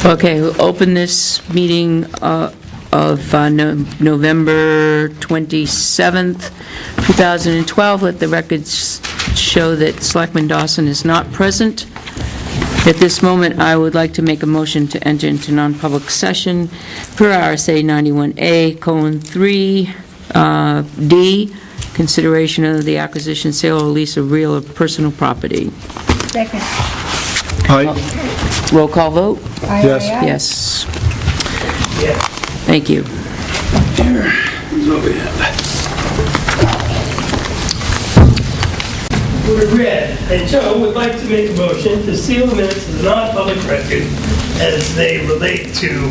Okay, we'll open this meeting of November 27th, 2012. Let the records show that Selectman Dawson is not present. At this moment, I would like to make a motion to enter into non-public session per RSA 91A:3 D, consideration of the acquisition, sale, or lease of real or personal property. Second. Aye. Roll call vote? Aye, Yes. aye, aye. Yes. Thank you. We're read, and Joe would like to make a motion to seal the minutes of the non-public record as they relate to,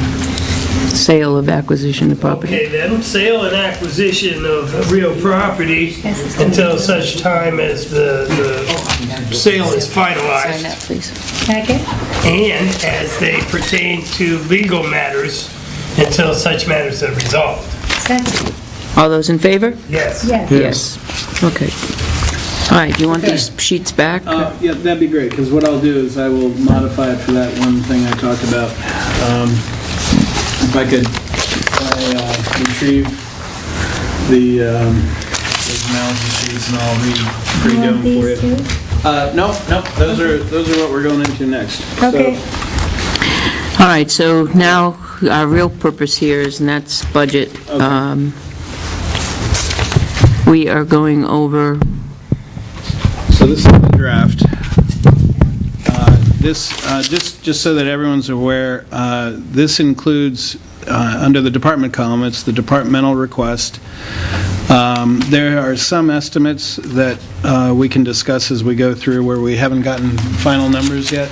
Sale of acquisition of property. okay then, sale and acquisition of real property until such time as the sale is Sign finalized, that, please. Second. and as they pertain to legal matters until such matters are resolved. Second. All those in favor? Yes. Yes. Yes. Okay. All right, do you want these sheets back? Yeah, that'd be great, because what I'll do is I will modify it for that one thing I talked about. If I could retrieve the those analysis sheets and I'll redo them for you. These two? No, those are what we're going into next. Okay. All right, so now our real purpose here is, and that's budget. We are going over, So this is the draft. Just so that everyone's aware, this includes, under the department column, it's the departmental request. There are some estimates that we can discuss as we go through where we haven't gotten final numbers yet.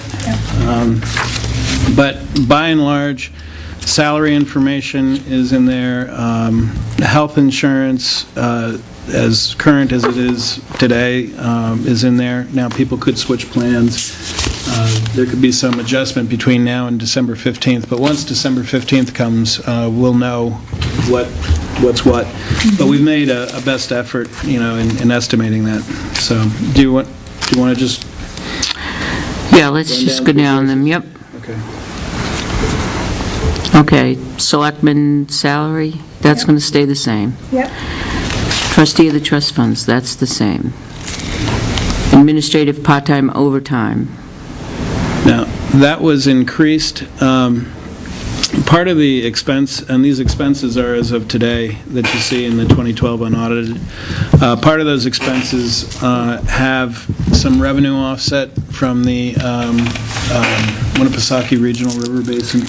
But by and large, salary information is in there. Health insurance, as current as it is today, is in there. Now, people could switch plans. There could be some adjustment between now and December 15th, but once December 15th comes, we'll know what's what. But we've made a best effort, in estimating that. So, do you want to just... yeah, let's just go down them, yep. Okay. Okay, selectman salary, that's going to stay the same. Yep. Trustee of the trust funds, that's the same. Administrative part-time overtime. Now, that was increased. Part of the expense, and these expenses are as of today that you see in the 2012 unaudited, part of those expenses have some revenue offset from the Winnipesaukee Regional River Basin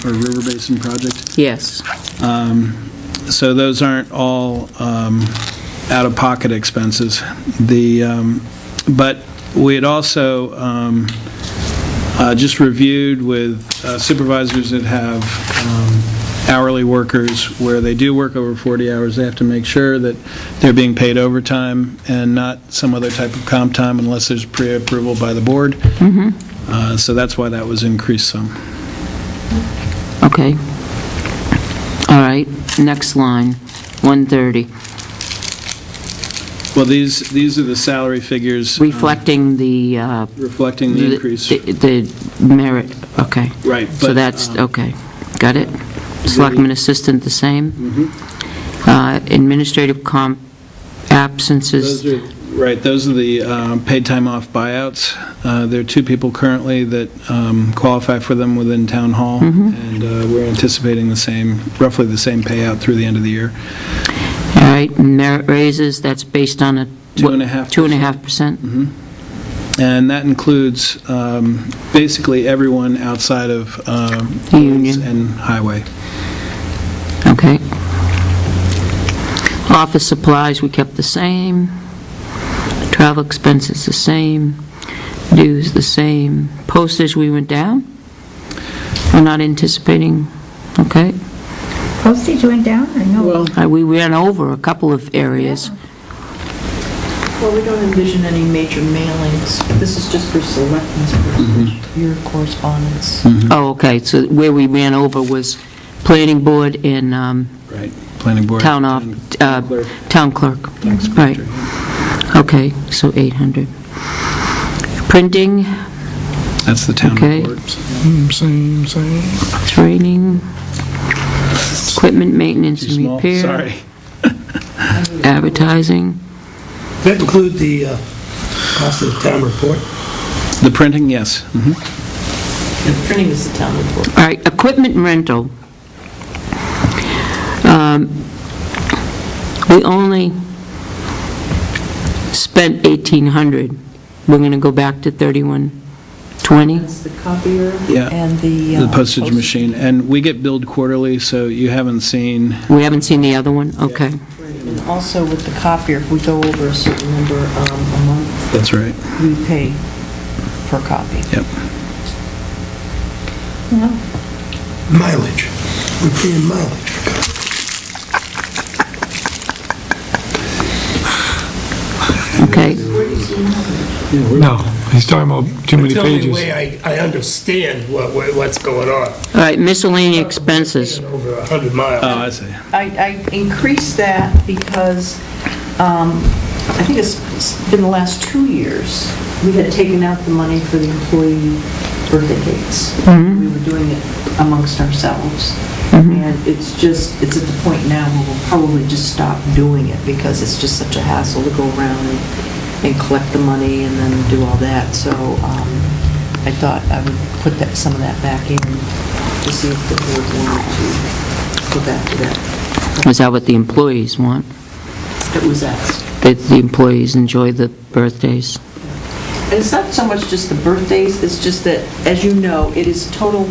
project. Yes. So those aren't all out-of-pocket expenses. But we had also just reviewed with supervisors that have hourly workers where they do work over 40 hours. They have to make sure that they're being paid overtime and not some other type of comp time unless there's pre-approval by the board. So that's why that was increased some. Okay. All right, next line, 130. Well, these are the salary figures. Reflecting the... reflecting the increase. The merit, okay. Right. So but, that's, okay, got it. Selectman assistant, the same. Administrative comp absences. Those are the paid time off buyouts. There are two people currently that qualify for them within Town Hall, and we're anticipating roughly the same payout through the end of the year. All right, merit raises, that's based on a... 2.5%. 2.5%? And that includes basically everyone outside of Union and highway. Okay. Office supplies, we kept the same. Travel expenses, the same. Dues, the same. Postage, we went down. We're not anticipating, okay. Postage went down, I know. Well, We ran over a couple of areas. Well, we don't envision any major mailings. This is just for selectmen's purposes, your correspondence. Oh, okay, so where we ran over was planning board and right, planning board. town clerk. Right. Okay, so 800. Printing, That's the town Okay. report. Same. Training, equipment maintenance Too and small, repair. sorry. Advertising. Does that include the cost of the town report? The printing, yes. Mhm. The printing is the town report. All right, equipment rental. We only spent 1,800. We're going to go back to 3,120? That's the copier Yeah. and the... The postage machine. And we get billed quarterly, so you haven't seen, We haven't seen the other one? Okay. And also with the copier, if we go over a certain number a month, that's right. we pay per copy. Yep. No. Mileage. We're paying mileage for copies. Okay. No, he's talking about too many It's the only pages. way I understand what's going on. All right, miscellaneous expenses. Over 100 miles. Oh, I see. I increased that because I think it's been the last 2 years, we had taken out the money for the employee birthday cakes. We were doing it amongst ourselves. And it's at the point now where we'll probably just stop doing it because it's just such a hassle to go around and collect the money and then do all that. So I thought I would put some of that back in to see if the board wanted to go back to that. Is that what the employees want? It was asked. That the employees enjoy the birthdays? And it's not so much just the birthdays, it's just that, as you know, it is total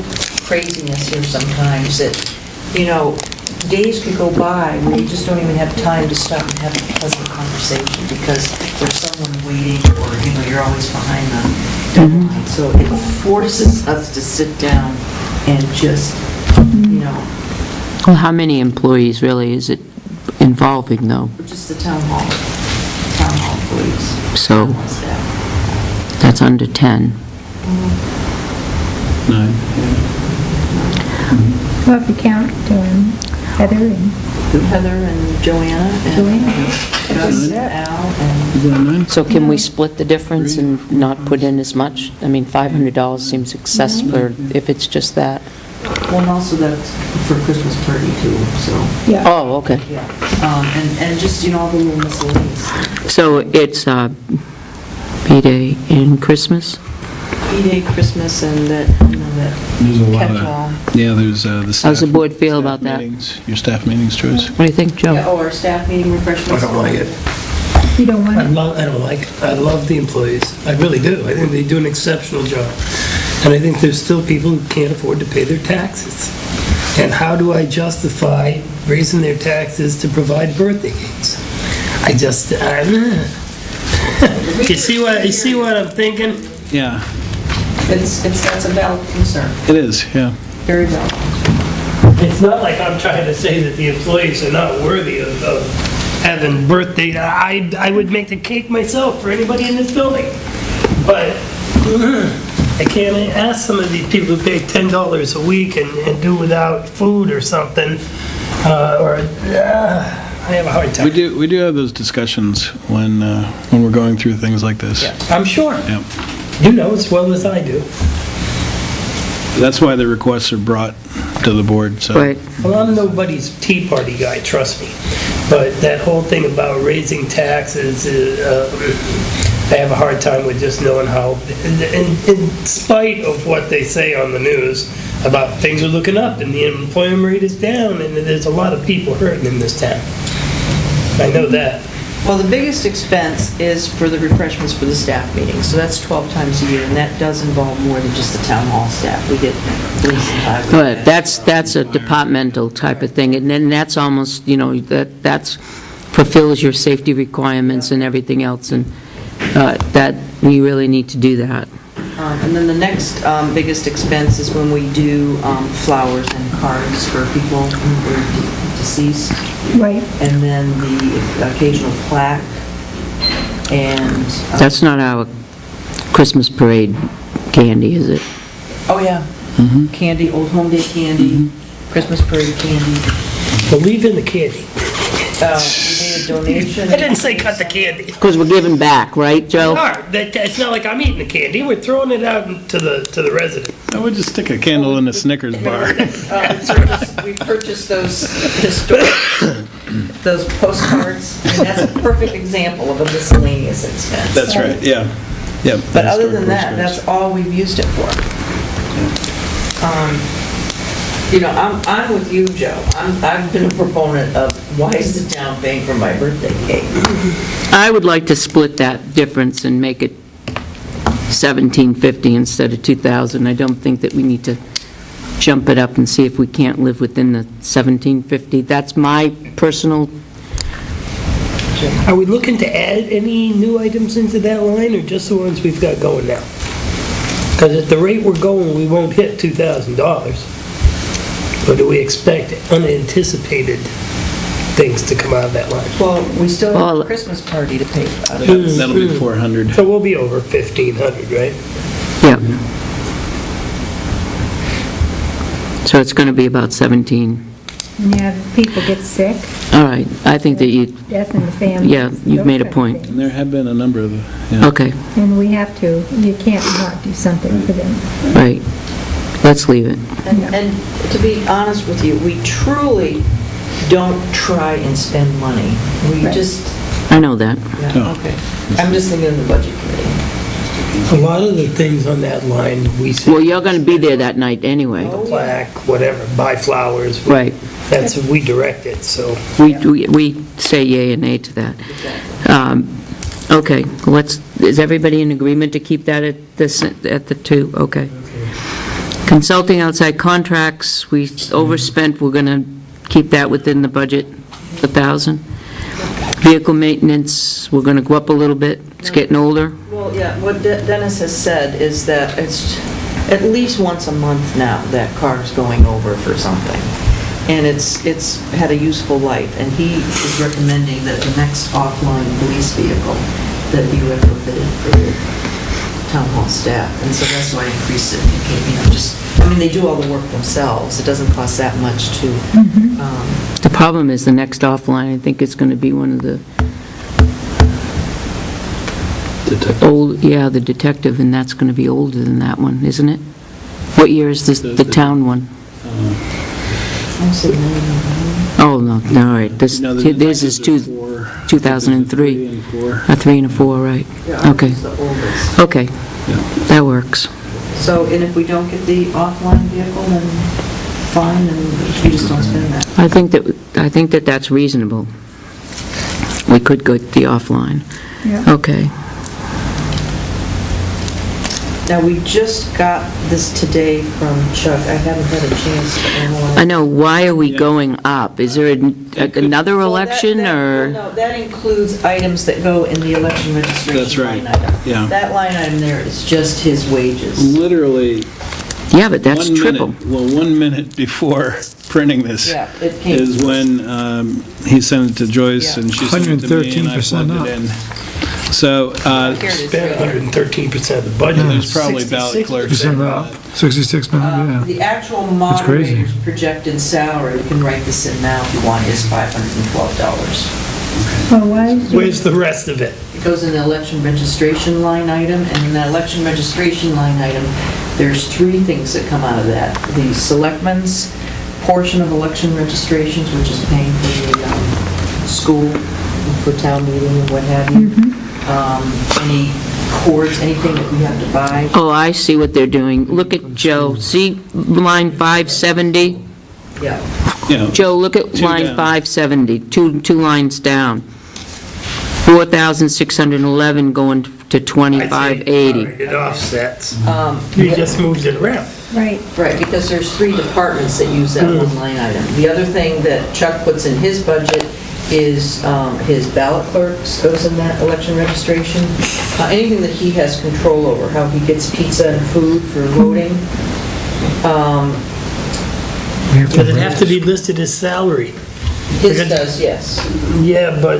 craziness here sometimes that, days could go by where you just don't even have time to stop and have a pleasant conversation because there's someone waiting or, you're always behind the deadline. So it forces us to sit down and just, Well, how many employees really is it involving, though? just the town hall employees. So town hall staff. that's under 10. 9. Well, if you count Heather and Heather and Joanna and Gus, Al, and Is that 9? So can we split the difference and not put in as much? I mean, $500 seems excessive if it's just that. well, and also that's for Christmas party too, so, yeah. Oh, okay. yeah. And just, all the little miscellaneous. So it's B-Day and Christmas? E-Day, Christmas, and that There's a lot catch-all. of, yeah, there's the staff. How's the board feel about that? meetings, Your staff meetings, Joyce? What do you think, Joe? Yeah, our staff meeting refreshments. I don't like it. You don't want it? I don't like it. I love the employees. I really do. I think they do an exceptional job. And I think there's still people who can't afford to pay their taxes. And how do I justify raising their taxes to provide birthday cakes? You see what I'm thinking? Yeah, That's a valid concern, it is, yeah. very valid. It's not like I'm trying to say that the employees are not worthy of having birthday. I would make the cake myself for anybody in this building. But I can't ask some of these people who pay $10 a week and do without food or something, I have a hard time. We do have those discussions when we're going through things like this. I'm sure. Yeah. You know as well as I do. That's why the requests are brought to the board, so. Right. Well, I'm nobody's Tea Party guy, trust me. But that whole thing about raising taxes, I have a hard time with just knowing how, in spite of what they say on the news about things are looking up and the unemployment rate is down and there's a lot of people hurting in this town. I know that. Well, the biggest expense is for the refreshments for the staff meetings, so that's 12 times a year, and that does involve more than just the town hall staff. We get police and highway. But that's a departmental type of thing, and then that's almost, that's fulfills your safety requirements and everything else, and that, we really need to do that. And then the next biggest expense is when we do flowers and cards for people who are deceased, Right. and then the occasional plaque, and... That's not our Christmas parade candy, is it? Oh, yeah. Candy, Old Home Day candy, Christmas parade candy. But leave in the candy. made a donation. I didn't say cut the candy. Because we're giving back, right, Joe? It's not like I'm eating the candy, we're throwing it out to the residents. I would just stick a candle in a Snickers bar. We purchased those historic, those postcards, and that's a perfect example of a miscellaneous expense. That's right, yeah. Yep. But other than that, that's all we've used it for. I'm with you, Joe. I've been a proponent of why is the town paying for my birthday cake? I would like to split that difference and make it $1,750 instead of $2,000. I don't think that we need to jump it up and see if we can't live within the $1,750. That's my personal, Are we looking to add any new items into that line, or just the ones we've got going now? Because at the rate we're going, we won't hit $2,000. Or do we expect unanticipated things to come out of that line? Well, we still have Well- a Christmas party to pay out of it. That'll be 400. So we'll be over 1,500, right? yeah. So it's going to be about 17. Yeah, if people get sick, All right, I think that you, death in the family. yeah, you've made a point. And there have been a number of, yeah. Okay, And we have to, you can't not do something for them. right. Let's leave it. And to be honest with you, we truly don't try and spend money. We Right. just, I know that. yeah, Oh. okay. I'm just thinking of the budget committee. A lot of the things on that line, we say. Well, you're going to be there that night anyway. Plaque, whatever, buy flowers. Right. That's, we direct it, so. We say yay and nay to that. Okay, is everybody in agreement to keep that at the 2? Okay. Consulting outside contracts, we overspent, we're going to keep that within the budget, 1,000. Vehicle maintenance, we're going to go up a little bit, it's getting older. Well, yeah, what Dennis has said is that it's at least once a month now that car's going over for something. And it's had a useful life, and he is recommending that the next offline police vehicle that be retrofitted for the town hall staff, and so that's why I increased it. They do all the work themselves, it doesn't cost that much to, The problem is the next offline, I think it's going to be one of the the detective, and that's going to be older than that one, isn't it? What year is this, the town one? I'll say no. Oh, no, all right, this is 2003. and 4. A 3 and a 4, right. Yeah, Okay. it's the oldest. Okay, that works. So, and if we don't get the offline vehicle, then fine, and we just don't spend that. I think that that's reasonable. We could go the offline. Yeah. Okay. Now, we just got this today from Chuck. I haven't had a chance to analyze. I know, why are we going up? Is there another Well, election, or? No, that includes items that go in the election registration That's right, line item. yeah. That line item there is just his wages. Literally, Yeah, but that's 1 triple. minute, well, 1 minute before printing this Yeah, it came. is when he sent it to Joyce, Yeah. and she sent it to me, and I 113% plugged up. it in. So, Here it is, Spent right here. 113% of the budget. there's probably ballot clerks. 6% up, 66 minutes, yeah. The actual That's crazy. moderator's projected salary, we can write this in now if you want, is $512. Well, why is Where's the rest of it? It goes in the election registration line item, and in that election registration line item, there's 3 things that come out of that. The selectmen's portion of election registrations, which is paying for the school, for town meeting and what have you. Any cords, anything that we have to buy. Oh, I see what they're doing. Look at Joe. See line 570? Yeah. Joe, look at Two line down. 570, two lines down. 4,611 going to 2,580. It offsets. You just moved it around. right? Right, because there's 3 departments that use that one line item. The other thing that Chuck puts in his budget is his ballot clerks, goes in that election registration. Anything that he has control over, how he gets pizza and food for voting. We have Does it have to be listed as salary? His does, yes. Yeah, but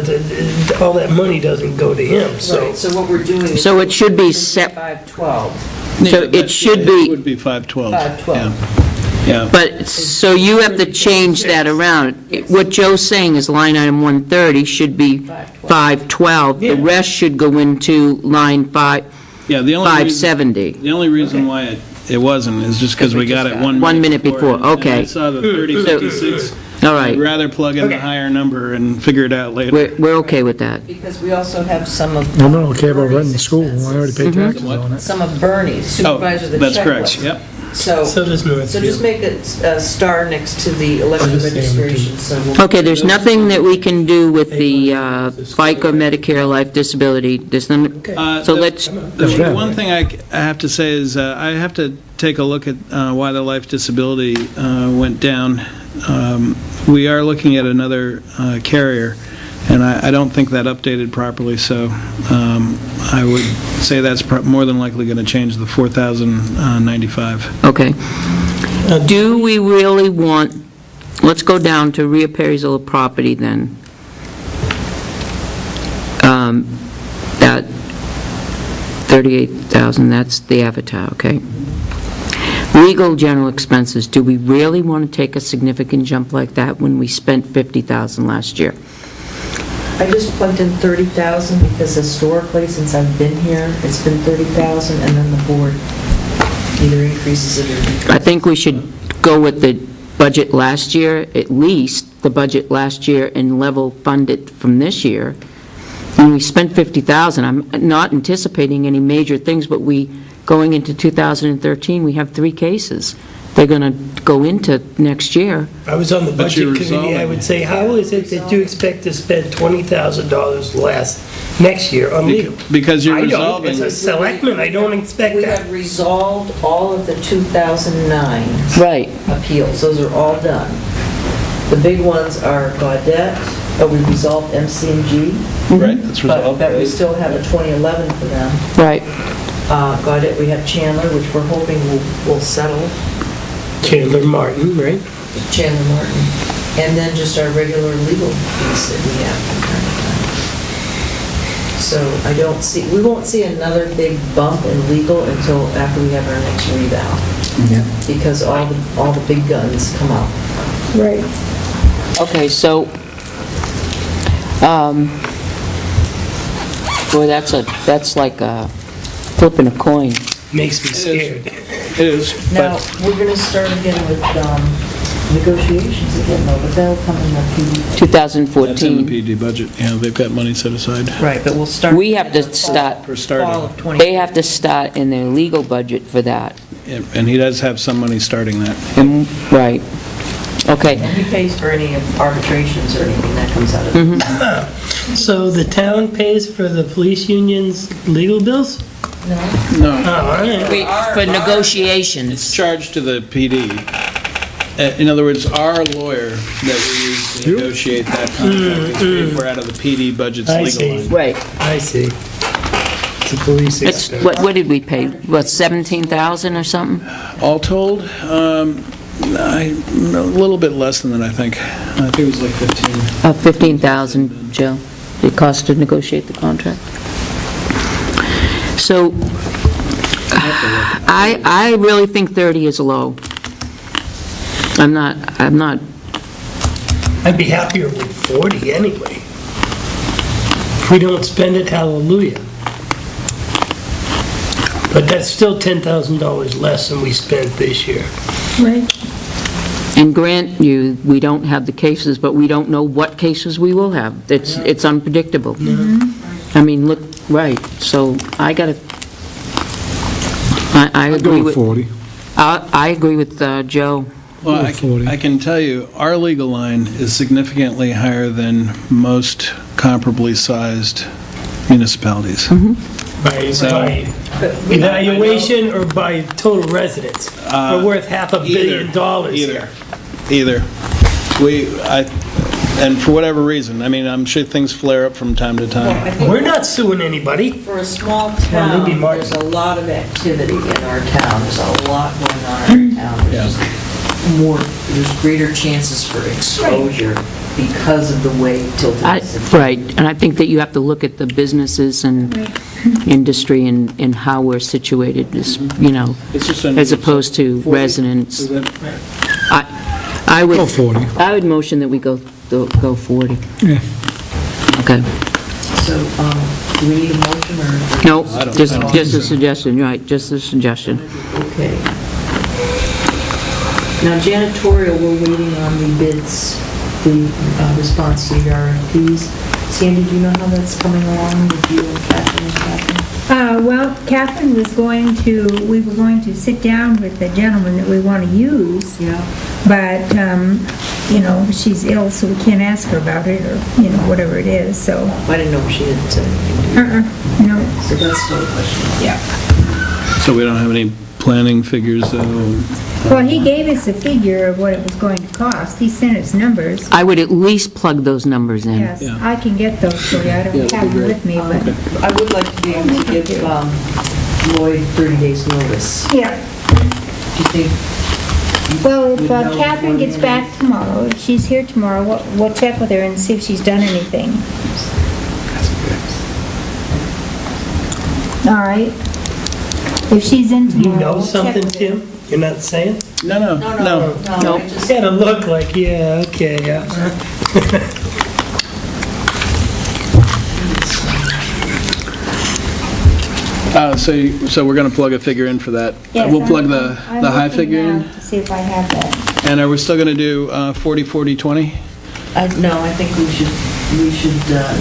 all that money doesn't go to him, so. Right, so what we're doing is... So it should be 512. So it should be- It would be 512. 512. Yeah. Yeah. But, so you have to change that around. What Joe's saying is line item 130 should be 512. The Yeah. rest should go into line Yeah, the only reason, 570. the only reason why it wasn't is just because we got it 1 minute 1 minute before, and I okay. saw the 3056. All right, I'd rather plug in the Okay. higher number and figure it out later. we're okay with that. Because we also have some of. I'm not okay about renting the school, I already paid Mm-hmm. taxes on it. Some of Bernie's, supervisor of the That's correct, checklist. yep. So So does Northfield. just make it a star next to the election Just saying we registration, so we'll. Okay, there's nothing that we can do with the FICA, Medicare, life disability, there's none, so let's, The one thing I have to say is I have to take a look at why the life disability went down. We are looking at another carrier, and I don't think that updated properly, so I would say that's more than likely going to change the 4,095. okay. Do we really want, let's go down to reappraisal of property then. That 38,000, that's the Avatar, okay. Legal general expenses, do we really want to take a significant jump like that when we spent 50,000 last year? I just plugged in 30,000 because historically, since I've been here, it's been 30,000, and then the board either increases it or decreases. I think we should go with the budget last year, at least the budget last year, and level fund it from this year. When we spent 50,000, I'm not anticipating any major things, but going into 2013, we have 3 cases. They're going to go into next year. I was on the But you're budget committee, I would say, how is it that you expect to spend $20,000 less next year on legal? Because you're I don't, resolving. as a selectman, I don't expect We that. have resolved all of the 2009 Right. appeals, those are all done. The big ones are Gaudette, we resolved MC&G, Right, that's but resolved. we still have a 2011 for them. Right. Gaudette, we have Chandler, which we're hoping will settle, Chandler Martin, right? Chandler Martin, and then just our regular legal fees that we have from time to time. So I don't see, we won't see another big bump in legal until after we have our next revow. Because all the big guns come out. Right. Okay, so, boy, that's like flipping a coin. Makes me scared. It is, Now, but we're going to start again with negotiations again, though, but that'll come in the PD. that's in 2014. the PD budget. Yeah, they've got money set aside. Right, but we'll start. We have to in the fall- start- For starting. Fall of 20. They have to start in their legal budget for that. Yeah, and he does have some money starting that. Right. Okay. And he pays for any arbitrations or anything that comes out of it. So the town pays for the police union's legal bills? No? No, Oh, all right. For negotiations. it's charged to the PD. In other words, our lawyer that we use to negotiate that contract is paid for out of the PD budget's I legal see. line. Right. I see. It's a police It's, expense. what did we pay? What, 17,000 or something? All told, a little bit less than that, I think. I think it was like 15. 15,000, Joe, it cost to negotiate the contract. So, I really think 30 is low. I'm not, I'd be happier with 40 anyway. If we don't spend it, hallelujah. But that's still $10,000 less than we spent this year. Right. and grant you, we don't have the cases, but we don't know what cases we will have. It's unpredictable. I mean, look, right, so I gotta, I I'd go agree with with, 40. I agree with Joe. Well, Or 40. I can tell you, our legal line is significantly higher than most comparably sized municipalities. By But we- evaluation or by total residents? We're worth $500 million here. Either. And for whatever reason, I mean, I'm sure things flare up from time to Well, I time. think We're not suing anybody. for a small maybe town, Martin. there's a lot of activity in our town. There's a lot going on in our town. There's just there's greater chances for exposure because of the way Tilton is. Right, and I think that you have to look at the businesses and, industry and how we're situated, is, you know, It's just under as opposed to 40? residents. Is that- I would... Go 40. I would motion that we go 40. Yeah. Okay. So, do we need a motion or? No, I don't just think a suggestion, right, just a suggestion. Okay. Now janitorial, we're waiting on the bids, the response to the RFPs. Sandy, do you know how that's coming along with you and Catherine? Well, Catherine we were going to sit down with the gentleman that we want to use, Yeah. but, you know, she's ill, so we can't ask her about it, or, you know, whatever it is, so, I didn't know if she had said anything. no. So that's still a question. Yeah. So we don't have any planning figures, though? Well, he gave us a figure of what it was going to cost. He sent us numbers. I would at least plug those numbers in. Yes, Yeah. I can get those for you. I don't have them with me, but, I would like to be able to give Lloyd 30 days notice. yeah. Do you think? Well, if We'd know Catherine gets beforehand. back tomorrow, if she's here tomorrow, we'll check with her and see if she's done anything. All right? If she's in You tomorrow, know we'll check something, with her. Tim? You're not saying? No. No. Nope. I just- Kind of look like, yeah, okay, yeah. So we're going to plug a figure in for that. Yes, We'll plug the I'm high looking figure now in? to see if I have that. And are we still going to do 40, 40, 20? No, I think we should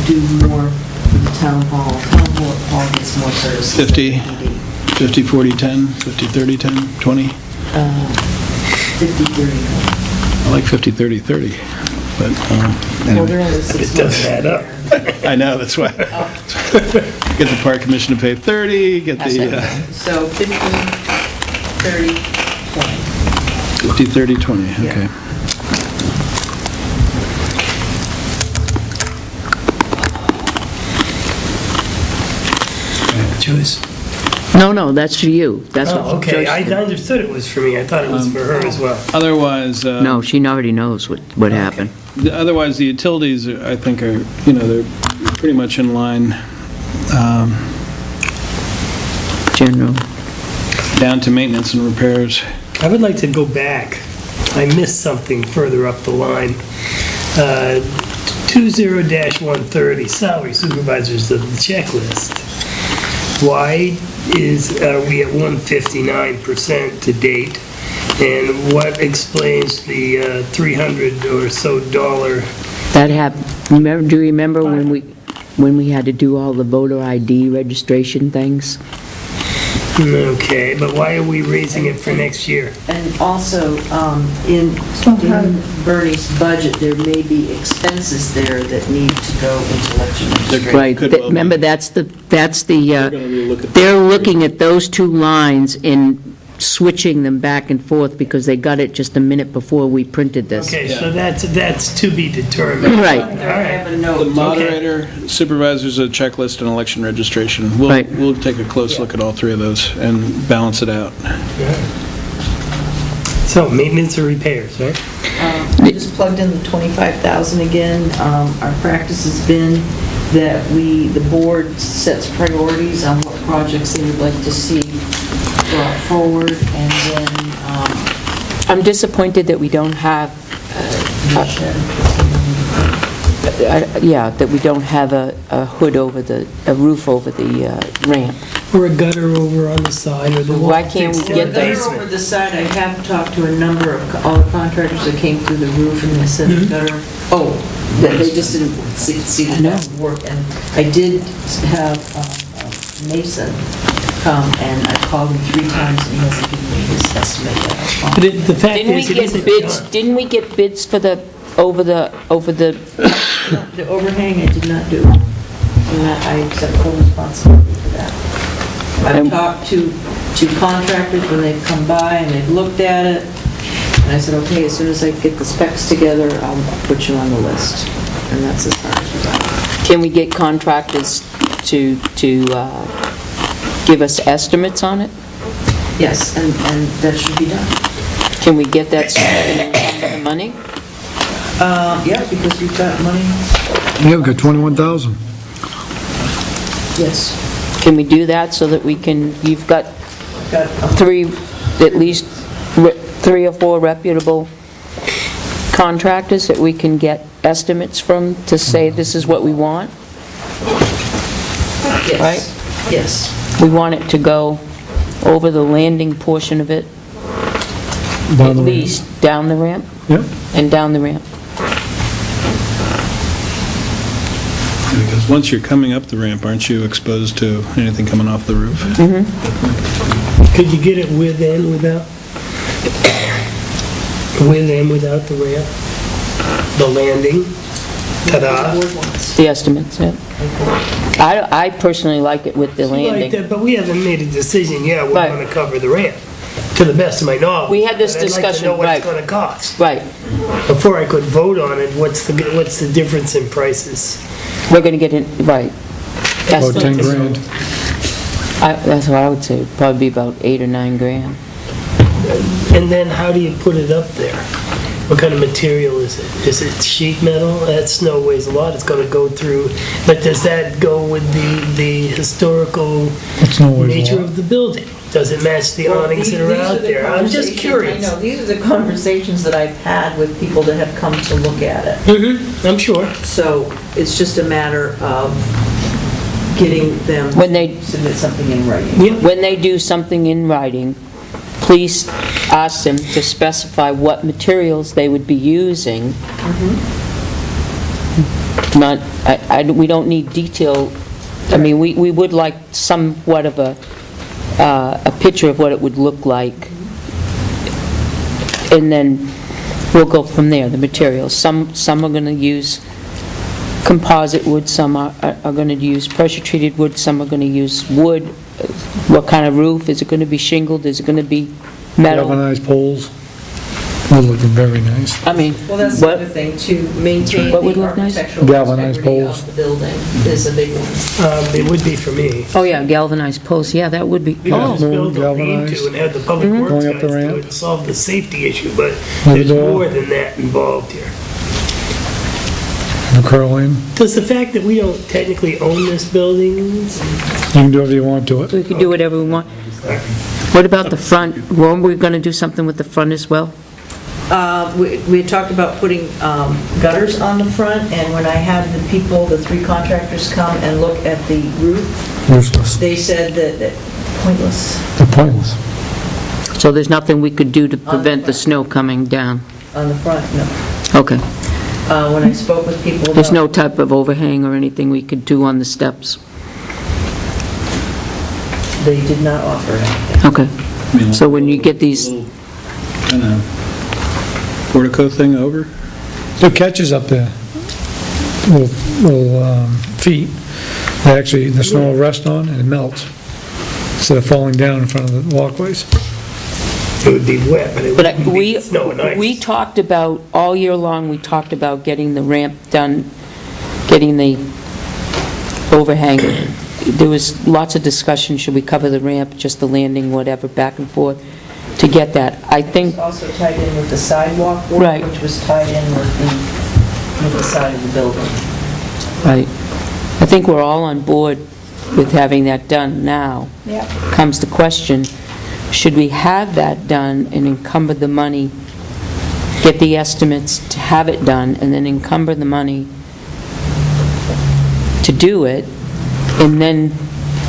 do more for the town hall. Town hall gets more services. 50. 50, 40, 10, 50, 30, 10, 20? 50, 30. I like 50, 30, 30. But, Well, anyway. they're only 6 It months. doesn't add up. I know, that's why. Get the park commission to pay 30, get the So 50, 30, 20. 50, 30, 20, Yeah. okay. Choice. No, that's for you. That's what Oh, okay, Joyce I did. understood it was for me. I thought it was for her as well. Otherwise, No, she already knows what happened. otherwise, the utilities, I think, are, you know, they're pretty much in line, General. down to maintenance and repairs. I would like to go back. I missed something further up the line. 20-130, salary supervisors of the checklist. Why are we at 159% to date? And what explains the $300 or so dollar? That happened, do you remember when we had to do all the voter ID registration things? Okay, but why are we raising it for next year? And also, in Bernie's budget, there may be expenses there that need to go into election registration. Right, Could well be. remember, that's the, We're gonna relook at they're looking at those two lines and switching them back and forth because they got it just a minute before we printed this. Okay, so that's to be determined. Right. I have a The note. moderator, supervisors, a checklist, and election registration. We'll Right. we'll take a close look at all three of those and balance it out. So maintenance or repairs, right? I just plugged in the 25,000 again. Our practice has been that the board sets priorities on what projects they would like to see brought forward, and then, I'm disappointed that we don't have, the shed. that we don't have a hood over a roof over the ramp. Or a gutter over on the side, or the wall. Why can't we fixed in get the There those? over basement. the side, I have talked to a number of, all the contractors that came through the roof, and they said the gutter, that they just didn't see that that would work. And I did have Mason come, and I called him 3 times, and he hasn't given me his estimate yet. But the fact Didn't we is, it get isn't bids, done. didn't we get bids for the, over the, The overhang, I did not do. And that I accept full responsibility for that. I've talked to contractors when they've come by and they've looked at it, and I said, okay, as soon as I get the specs together, I'll put you on the list. And that's as far as we got. can we get contractors to give us estimates on it? Yes, and that should be done. Can we get that so we can encumber the money? Yeah, because we've got money. Yeah, we got 21,000. Yes. Can we do that so that we can, you've got Got at least 3 or 4 reputable contractors that we can get estimates from to say this is what we want? Yes. Yes. We want it to go over the landing portion of it, Down at the ramp. least down the ramp Yep. and down the ramp. Because once you're coming up the ramp, aren't you exposed to anything coming off the roof? Could you get it with and without? With and without the ramp? The landing? Ta-da. Board wants. The estimates, yeah. I personally like it with the Like landing. that, but we haven't made a decision yet, we're Right. gonna cover the ramp, to the best of my knowledge. We had this But I'd like to discussion, know what it's right. gonna cost. Right, Before I could vote on it, what's the difference in prices? we're gonna get it, right. About 10 Estimates. grand. That's what I would say, it'd probably be about 8 or 9 grand. And then how do you put it up there? What kind of material is it? Is it sheet metal? That snow weighs a lot, it's gonna go through, but does that go with the historical Snow weighs a nature lot. of the building? Does it match the Well, awnings that are these out the there? I'm just conversations- curious. I know, these are the conversations that I've had with people that have come to look at it. I'm sure. So it's just a matter of getting them When they- to submit something in writing. Yeah. When they do something in writing, please ask them to specify what materials they would be using. Not, we don't need detail, I mean, we would like somewhat of a picture of what it would look like. And then we'll go from there, the materials. Some are going to use composite wood, some are going to use pressure-treated wood, some are going to use wood. What kind of roof? Is it going to be shingled? Is it going to be metal? Galvanized poles. Would look very nice. I mean, Well, that's the what, other thing, to maintain What would the look nice? architectural Galvanized integrity poles. of the building is a big one. It would be for me. oh yeah, galvanized posts, yeah, that would be, We could oh, just build a galvanized. lean-to and have the public works Going guys up the do it ramp. and solve the safety issue, but the there's door. more than that involved here. The curling. Does the fact that we don't technically own this building, You can do whatever you want to it. we could do whatever we want. What about the front? Weren't we going to do something with the front as well? We had talked about putting gutters on the front, and when I had the people, the 3 contractors come and look at the roof, Useless. they said that pointless They're pointless. So there's nothing we could do to prevent the snow coming down? on the front, no. Okay. When I spoke with people There's about, no type of overhang or anything we could do on the steps? they did not offer anything. Okay. So when you get these, Kind of portico thing over? There are catches up there. Little feet. That actually, the snow will rest on and it melts. Instead of falling down in front of the walkways. it would be wet, but it but wouldn't be we snow and ice. talked about, all year long, we talked about getting the ramp done, getting the overhang. There was lots of discussion, should we cover the ramp, just the landing, whatever, back and forth, to get that. I think, It's also tied in with the sidewalk work, Right. which was tied in with the side of the building. right, I think we're all on board with having that done now. Yep. Comes the question, should we have that done and encumber the money, get the estimates to have it done, and then encumber the money to do it, and then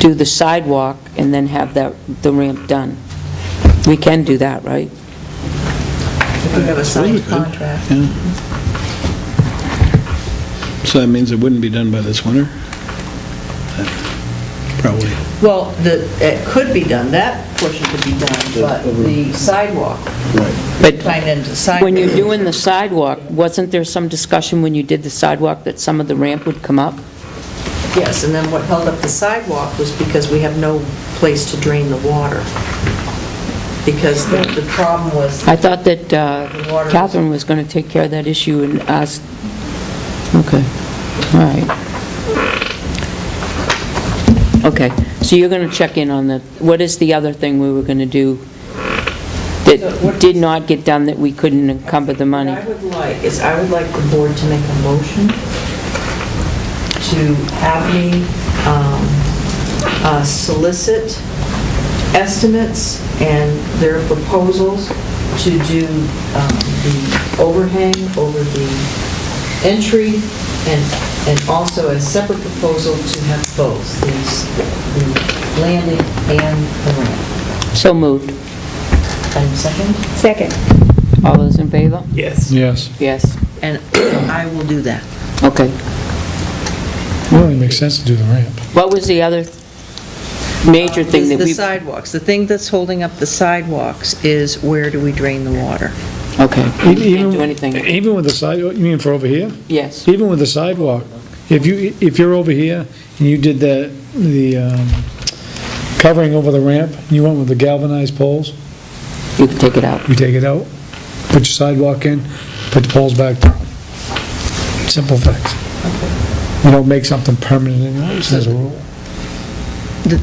do the sidewalk, and then have the ramp done? We can do that, right? If we have a signed contract. Yeah. So that means it wouldn't be done by this winter? Probably. Well, it could be done, that portion could be done, but the sidewalk, But tying into sidewalk. when you're doing the sidewalk, wasn't there some discussion when you did the sidewalk that some of the ramp would come up? Yes, and then what held up the sidewalk was because we have no place to drain the water. Because the problem was, I thought that Catherine was going to take care of that issue and ask, okay, all right. Okay, so you're going to check in on the, what is the other thing we were going to do that did not get done, that we couldn't encumber the money? what I would like is, I would like the board to make a motion to have me solicit estimates and their proposals to do the overhang over the entry, and also a separate proposal to have both the landing and the ramp. So moved. And second? Second. All those in favor? Yes. Yes. Yes. And I will do that. Okay. It only makes sense to do the ramp. What was the other major thing that The we... sidewalks. The thing that's holding up the sidewalks is where do we drain the water? Okay. We can't do anything. Even with the sidewalk, you mean for over here? Yes. Even with the sidewalk, if you're over here and you did the covering over the ramp, you went with the galvanized poles, You can take it out. you take it out, put your sidewalk in, put the poles back down. Simple fix. You don't make something permanent anyways, as a rule.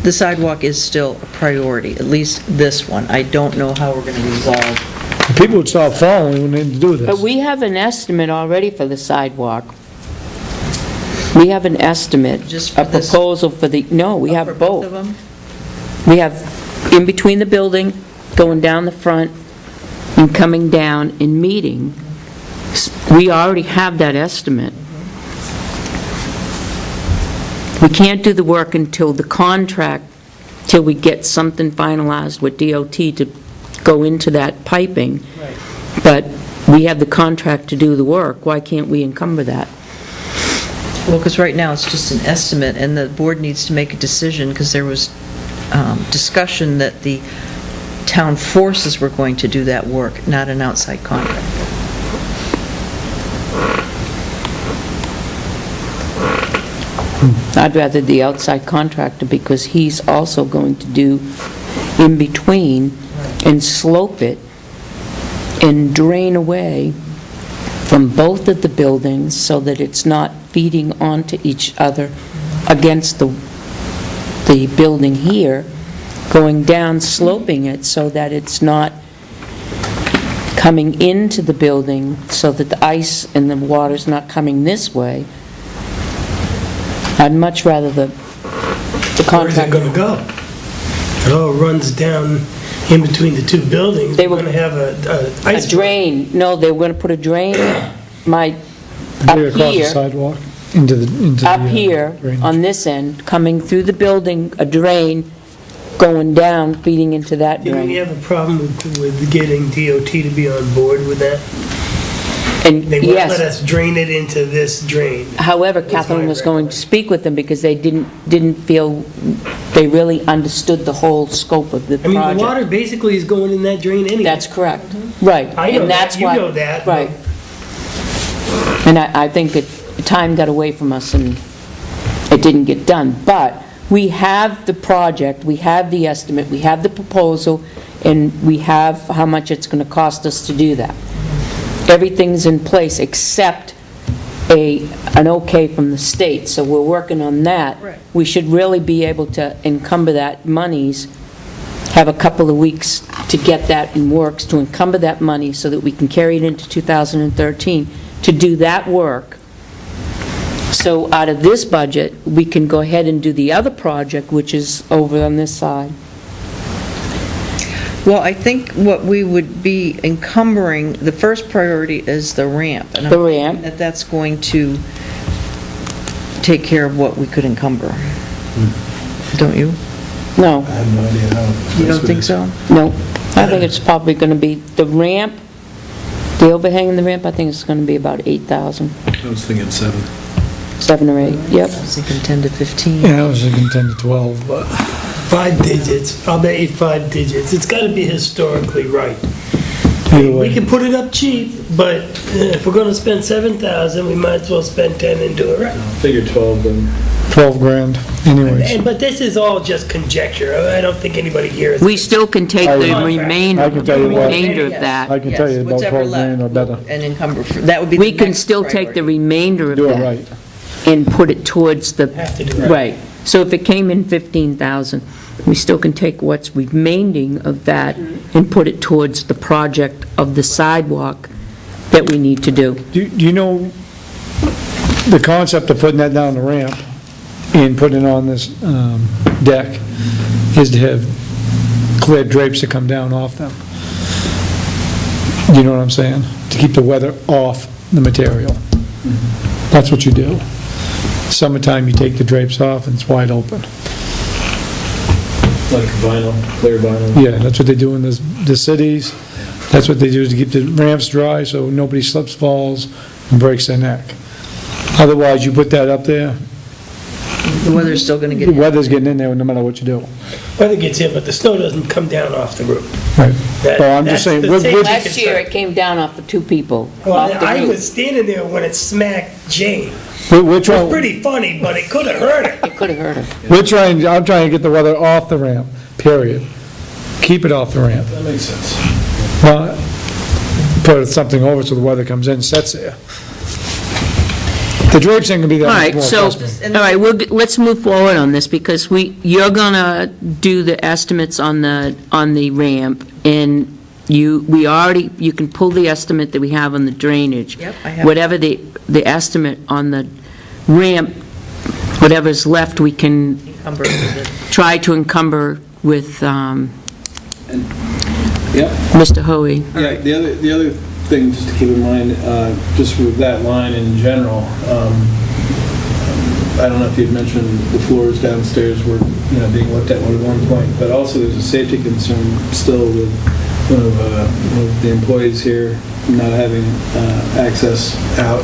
The sidewalk is still a priority, at least this one. I don't know how we're going to resolve. People would stop following when they didn't do But this. we have an estimate already for the sidewalk. We have an estimate, Just for a this? proposal for the, no, we For have both of both. them? We have in between the building, going down the front, and coming down and meeting. We already have that estimate. We can't do the work until the contract, till we get something finalized with DOT to go into that piping. But we have the contract to do the work. Why can't we encumber that? Well, because right now it's just an estimate, and the board needs to make a decision, because there was discussion that the town forces were going to do that work, not an outside contract. I'd rather the outside contractor, because he's also going to do in between and slope it and drain away from both of the buildings so that it's not feeding onto each other against the building here, going down, sloping it so that it's not coming into the building, so that the ice and the water's not coming this way. I'd much rather the Where's it contractor... gonna go? It all runs down in between the two buildings. They We're were- gonna have a A ice. drain, no, they were going to put a drain, up Clear across the here, sidewalk, into the... up here, drainage. on this end, coming through the building, a drain, going down, feeding into that Didn't we drain. have a problem with getting DOT to be on board with that? And They wouldn't let yes, us drain it into this drain. however, my Catherine was going to recollection. speak with them because they didn't feel they really understood the whole scope of the I mean, the project. water basically is going in that drain anyway. That's correct, right. I know and that, that's you why- know that. Right. And I think that time got away from us and it didn't get done. But we have the project, we have the estimate, we have the proposal, and we have how much it's going to cost us to do that. Everything's in place except an okay from the state, so we're working on that. Right. We should really be able to encumber that monies, have a couple of weeks to get that in works, to encumber that money so that we can carry it into 2013 to do that work. So out of this budget, we can go ahead and do the other project, which is over on this side. Well, I think what we would be encumbering, the first priority is the ramp. And I'm The ramp. thinking that's going to take care of what we could encumber. Don't you? No, I have no idea how. You don't think so? no. I think it's probably going to be the ramp, the overhang in the ramp, I think it's going to be about 8,000, I was thinking 7. 7 or 8, yep. I was thinking 10 to 15. Yeah, I was thinking 10 to 12, but 5 digits, I'll bet you 5 digits. It's gotta be historically right. either We way. can put it up cheap, but if we're gonna spend 7,000, we might as well spend 10 and do it right. Figure 12 then. 12 grand anyways. But this is all just conjecture. I don't think anybody here is. We still can take the I remainder, can tell you what. remainder of Yes. that. I can tell you Yes, about whatever 12 grand or left, better. and encumber, that would be the We can next still take the priority. remainder of Do it that right. and put it towards the, Have to do it. right. So if it came in 15,000, we still can take what's remaining of that and put it towards the project of the sidewalk that we need to do. Do you know the concept of putting that down the ramp and putting it on this deck is to have clear drapes that come down off them. You know what I'm saying? To keep the weather off the material. That's what you do. Summertime, you take the drapes off and it's wide open. Like vinyl, clear vinyl. Yeah, that's what they do in the cities. That's what they do, is to keep the ramps dry so nobody slips, falls, and breaks their neck. Otherwise, you put that up there, The weather's still going to the get... weather's getting in there no matter what you do. Weather gets in, but the snow doesn't come down off the roof. Right. That- Well, I'm just that's saying, the with- safety with- Last year, it came down off the 2 people, Well, off the I roof. was standing there when it smacked Jane. We're It was trying, pretty funny, but it could have hurt her. It could have hurt her. I'm trying to get the weather off the ramp, period. Keep it off the ramp. That makes sense. Not put something over so the weather comes in and sets there. The drapes ain't gonna be that All much right, more, so, trust me. all right, let's move forward on this, because you're gonna do the estimates on the ramp, and you can pull the estimate that we have on the drainage. Yep, I have. Whatever the estimate on the ramp, whatever's left, we can try to encumber with Yep. Mr. Hoey. Yeah, the other thing just to keep in mind, just with that line in general, I don't know if you'd mentioned the floors downstairs were, being looked at at one point, but also there's a safety concern still with one of the employees here not having access out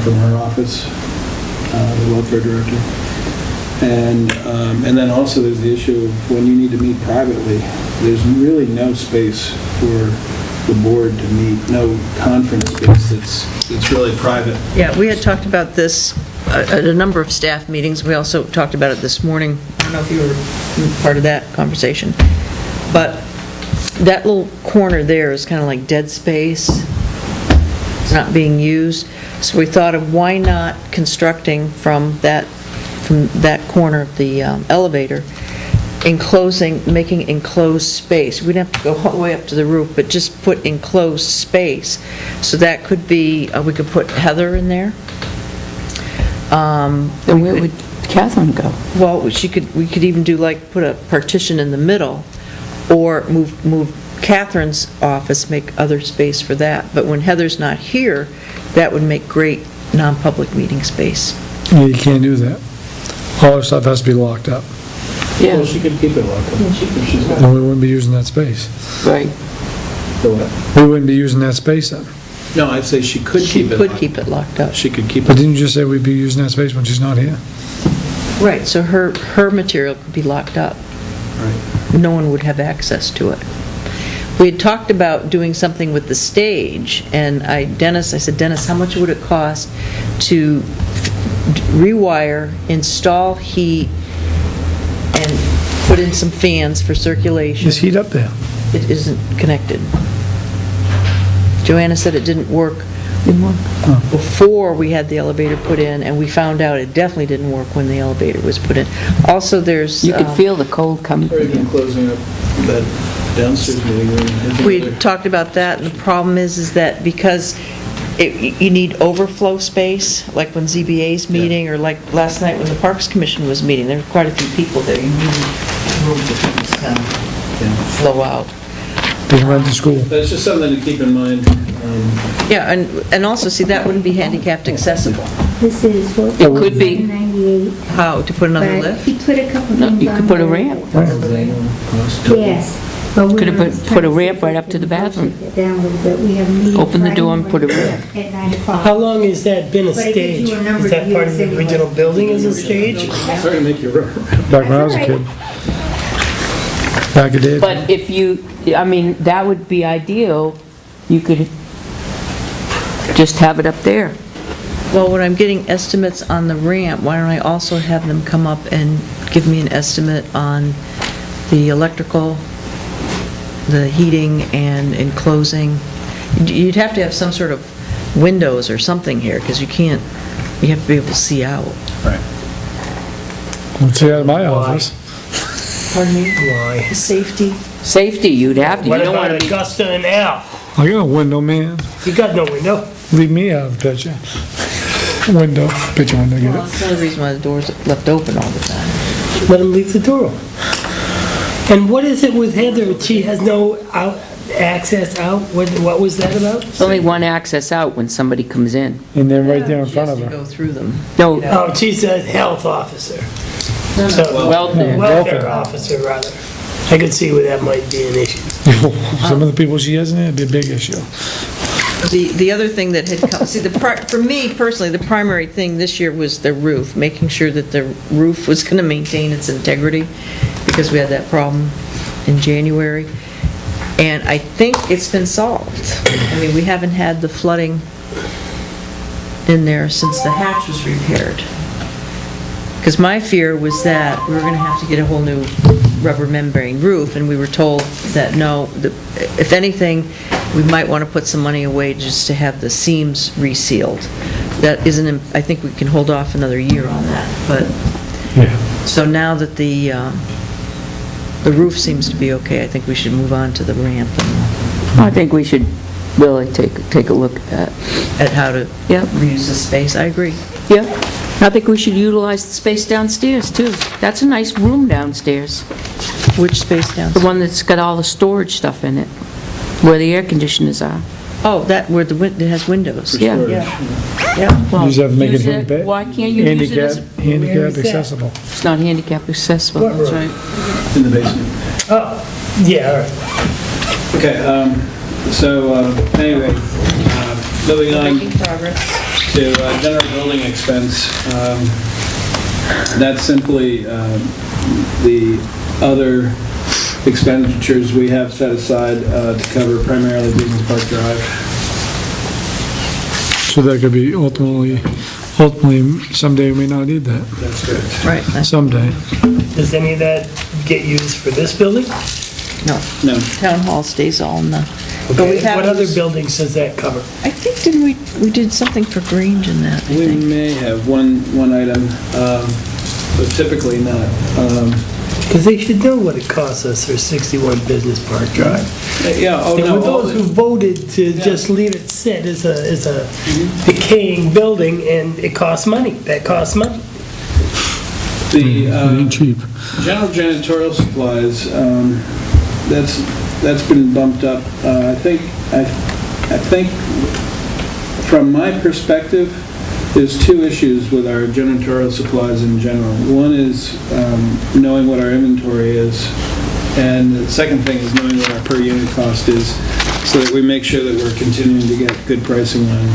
from her office, the welfare director. And then also there's the issue of when you need to meet privately, there's really no space for the board to meet, no conference space that's really private. Yeah, we had talked about this at a number of staff meetings. We also talked about it this morning. I don't know if you were part of that conversation. But that little corner there is kind of like dead space. It's not being used. So we thought of why not constructing from that corner of the elevator, making enclosed space. We didn't have to go all the way up to the roof, but just put enclosed space. So that could be, we could put heather in there. Then where would Catherine go? Well, we could even do put a partition in the middle, or move Catherine's office, make other space for that. But when Heather's not here, that would make great non-public meeting space. Yeah, you can't do that. All our stuff has to be locked up, Yeah, Well, she could keep it locked up. If she's got and we wouldn't be using that space. right. the what? We wouldn't be using that space then. No, I'd say she could She keep it. could keep it locked up. She could keep But it. didn't you just say we'd be using that space when she's not here? Right, so her material could be locked up. Right. No one would have access to it. We had talked about doing something with the stage, and I said, Dennis, how much would it cost to rewire, install heat, and put in some fans for circulation? Just heat up there. It isn't connected. Joanna said it didn't work before we had the elevator put in, and we found out it definitely didn't work when the elevator was put in. Also, there's... You could feel the cold coming Or from even you. closing up that downstairs meeting room. We talked about that, and the problem is that because you need overflow space, like when ZBA's meeting, or like last night when the Parks Commission was meeting, there were quite a few people there. You need room for things to kind of flow out. They can run to school. That's just something to keep in mind. Yeah, and also, see, that wouldn't be handicapped accessible. This is what... It could be. 98, How, to put another but lift? he put a couple No, things you on could put a there. ramp. Yes. but we Could have were put trying a to ramp see right if up we to the could bathroom. push it down a little bit. We have a meeting Open the Friday door and put a morning ramp. At 9 o'clock. How long has that been a But it gives stage? you a number Is that of part of years the anyway. original building as a stage? Sorry to make you run. Back when I was a kid. Back a day. But if that would be ideal. You could just have it up there. Well, when I'm getting estimates on the ramp, why don't I also have them come up and give me an estimate on the electrical, the heating, and enclosing? You'd have to have some sort of windows or something here, because you have to be able to see out. Right. Let's see out of my office. Pardon me? Why? Safety. Safety, you'd have to. You What don't about want to be... Augusta and Al? I got a window, man. You got no window. Leave me out of the picture. Window, picture window, get Well, it? that's another reason why the door's left open all the time. let them leave the door open. And what is it with Heather? She has no access out? What was that about? There's only one access out when somebody comes in. And they're right there in She front has of to her. go through them. No, Oh, she's a health officer. So, welfare. welfare officer, rather. I could see where that might be an issue. Some of the people she has in there, it'd be a big issue. The other thing that had come, see, for me personally, the primary thing this year was the roof, making sure that the roof was going to maintain its integrity, because we had that problem in January. And I think it's been solved. I mean, we haven't had the flooding in there since the hatch was repaired. Because my fear was that we were going to have to get a whole new rubber membrane roof, and we were told that no, if anything, we might want to put some money away just to have the seams resealed. That isn't, I think we can hold off another year on that, but, so now that the roof seems to be okay, I think we should move on to the ramp and I think we should really take a look at that. at how to Yep. reuse the space. I agree. Yeah, I think we should utilize the space downstairs, too. That's a nice room downstairs, Which space the downstairs? one that's got all the storage stuff in it, where the air conditioners are. Oh, that, where it has windows. Yeah. Yeah. Well, You just have to make it use handicap- Why can't you use it as... Handicap accessible. It's not handicap accessible, What that's room? right. In the basement. Oh, yeah, all right. Okay, so, anyway, moving on Making progress. to general building expense. That's simply the other expenditures we have set aside to cover primarily Business Park Drive. So that could be ultimately, someday we may not need that. That's correct. Right. Someday. Does any of that get used for this building? No, No. town hall stays all in the, but we Okay, have. what other buildings does that cover? I think, didn't we did something for Grange in that, I We think. may have one item, but typically not. Because they should know what it costs us for 61 Business Park Drive. Yeah, oh, And no. with those who voted to just leave it sit as a decaying building, and it costs money, that costs money. The, It ain't cheap. general janitorial supplies, that's been bumped up. I think from my perspective, there's two issues with our janitorial supplies in general. One is knowing what our inventory is, and the second thing is knowing what our per unit cost is, so that we make sure that we're continuing to get good pricing on,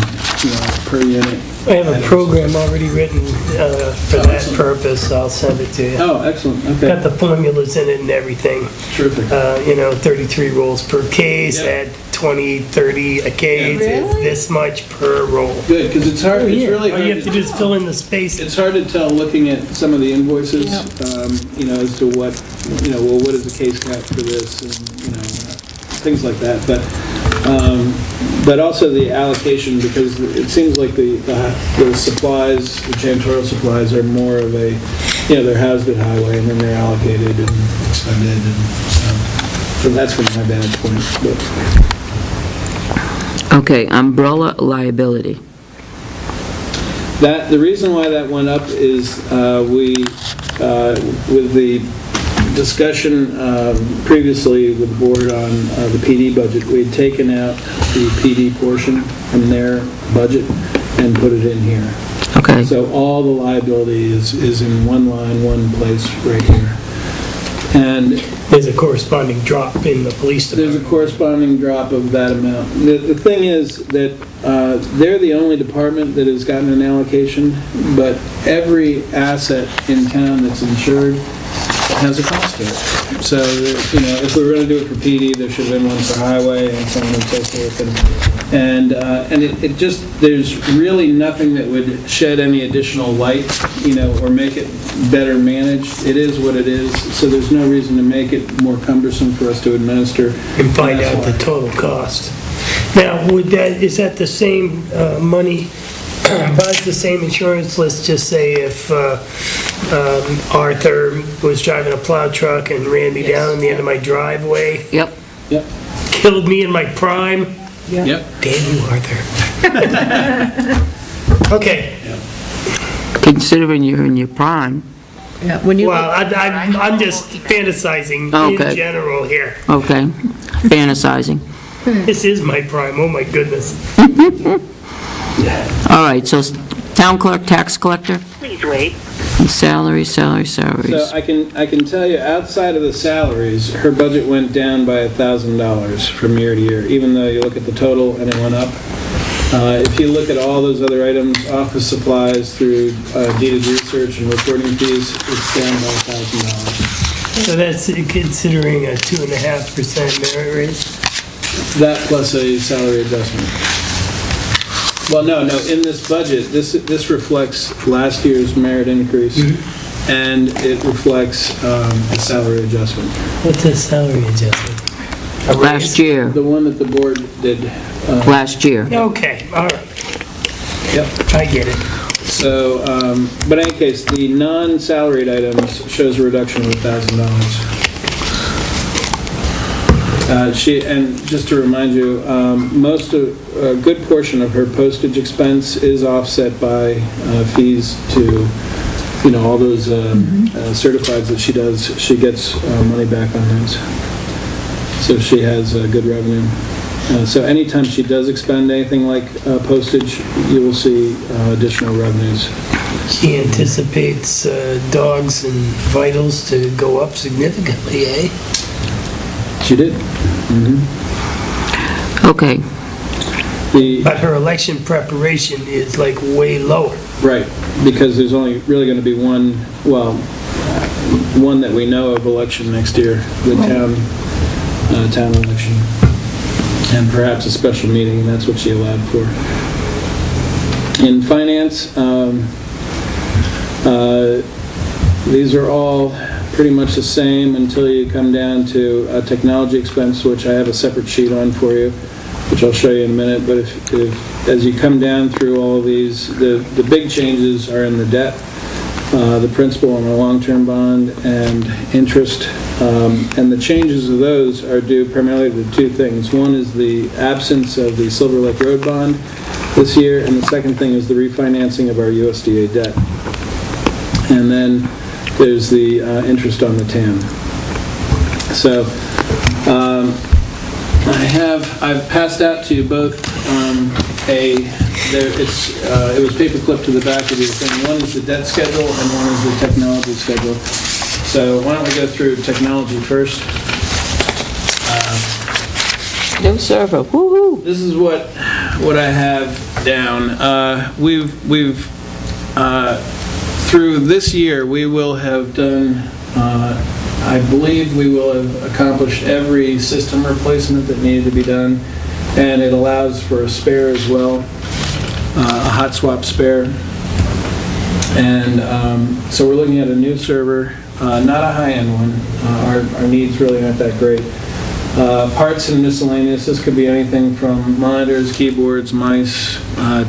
per unit. I have a program already written for that purpose, I'll send it to you. Oh, excellent, Got okay, the formulas in it and everything. terrific. 33 rolls per case, Yep. at 20, 30 a case, it's this much per roll. Good, because it's hard, it's really All you have to hard, do is fill in the space. it's hard to tell looking at some of the invoices, as to what, well, what is the case cap for this, and, things like that, but also the allocation, because it seems like the supplies, the janitorial supplies are more of a, they're housed at highway, and then they're allocated and expended, and so that's from my vantage point. But Okay, umbrella liability. the reason why that went up is with the discussion previously with the board on the PD budget, we had taken out the PD portion from their budget and put it in here. Okay, So all the liability is in one line, one place, right here. And There's a corresponding drop in the police there's a department. corresponding drop of that amount. The thing is that they're the only department that has gotten an allocation, but every asset in town that's insured has a cost to it. So, if we were going to do it for PD, there should have been one for highway and so on and so forth. And it just, there's really nothing that would shed any additional light, or make it better managed. It is what it is, so there's no reason to make it more cumbersome for us to administer. And find out the total cost. Now, is that the same money, buys the same insurance, let's just say if Arthur was driving a plow truck and ran me down in the end of my driveway, yep. Yep, killed me in my prime? yep. Damn you, Arthur. Okay, Considering you're in your prime, Yeah, when you Well, look, I'm just fantasizing Okay. in general here. Okay, fantasizing. This is my prime, oh my goodness. All right, so town clerk, tax collector, Please wait. salaries. So I can tell you, outside of the salaries, her budget went down by $1,000 from year to year, even though you look at the total and it went up. If you look at all those other items, office supplies through deeded research and reporting fees, it's down by $1,000. So that's considering a 2.5% merit raise? That plus a salary adjustment. Well, no, in this budget, this reflects last year's merit increase, and it reflects a salary adjustment. What's a salary adjustment? A raise? Last year, The one that the board did. last year. Okay, all right, Yep. I get it. So, but in any case, the non-salaried items shows a reduction of $1,000. And just to remind you, a good portion of her postage expense is offset by fees to, all those certifieds that she does. She gets money back on those. So she has good revenue. So anytime she does expend anything like postage, you will see additional revenues. She anticipates dogs and vitals to go up significantly, eh? She did. Okay, But her election preparation is like way lower. Right, because there's only really going to be one that we know of election next year, the town election, and perhaps a special meeting, and that's what she allowed for. In finance, these are all pretty much the same until you come down to technology expense, which I have a separate sheet on for you, which I'll show you in a minute. But if as you come down through all of these, the big changes are in the debt, the principal on a long-term bond, and interest. And the changes of those are due primarily to two things. One is the absence of the Silver Lake Road bond this year, and the second thing is the refinancing of our USDA debt. And then there's the interest on the TAM. So I've passed out to you both it was paperclip to the back of your thing. One is the debt schedule and one is the technology schedule. So why don't we go through technology first? no server, woo-hoo. This is what I have down. We've through this year, we will have done, I believe we will have accomplished every system replacement that needed to be done, and it allows for a spare as well, a hot swap spare. And so we're looking at a new server, not a high-end one. Our needs really aren't that great. Parts and miscellaneous, this could be anything from monitors, keyboards, mice,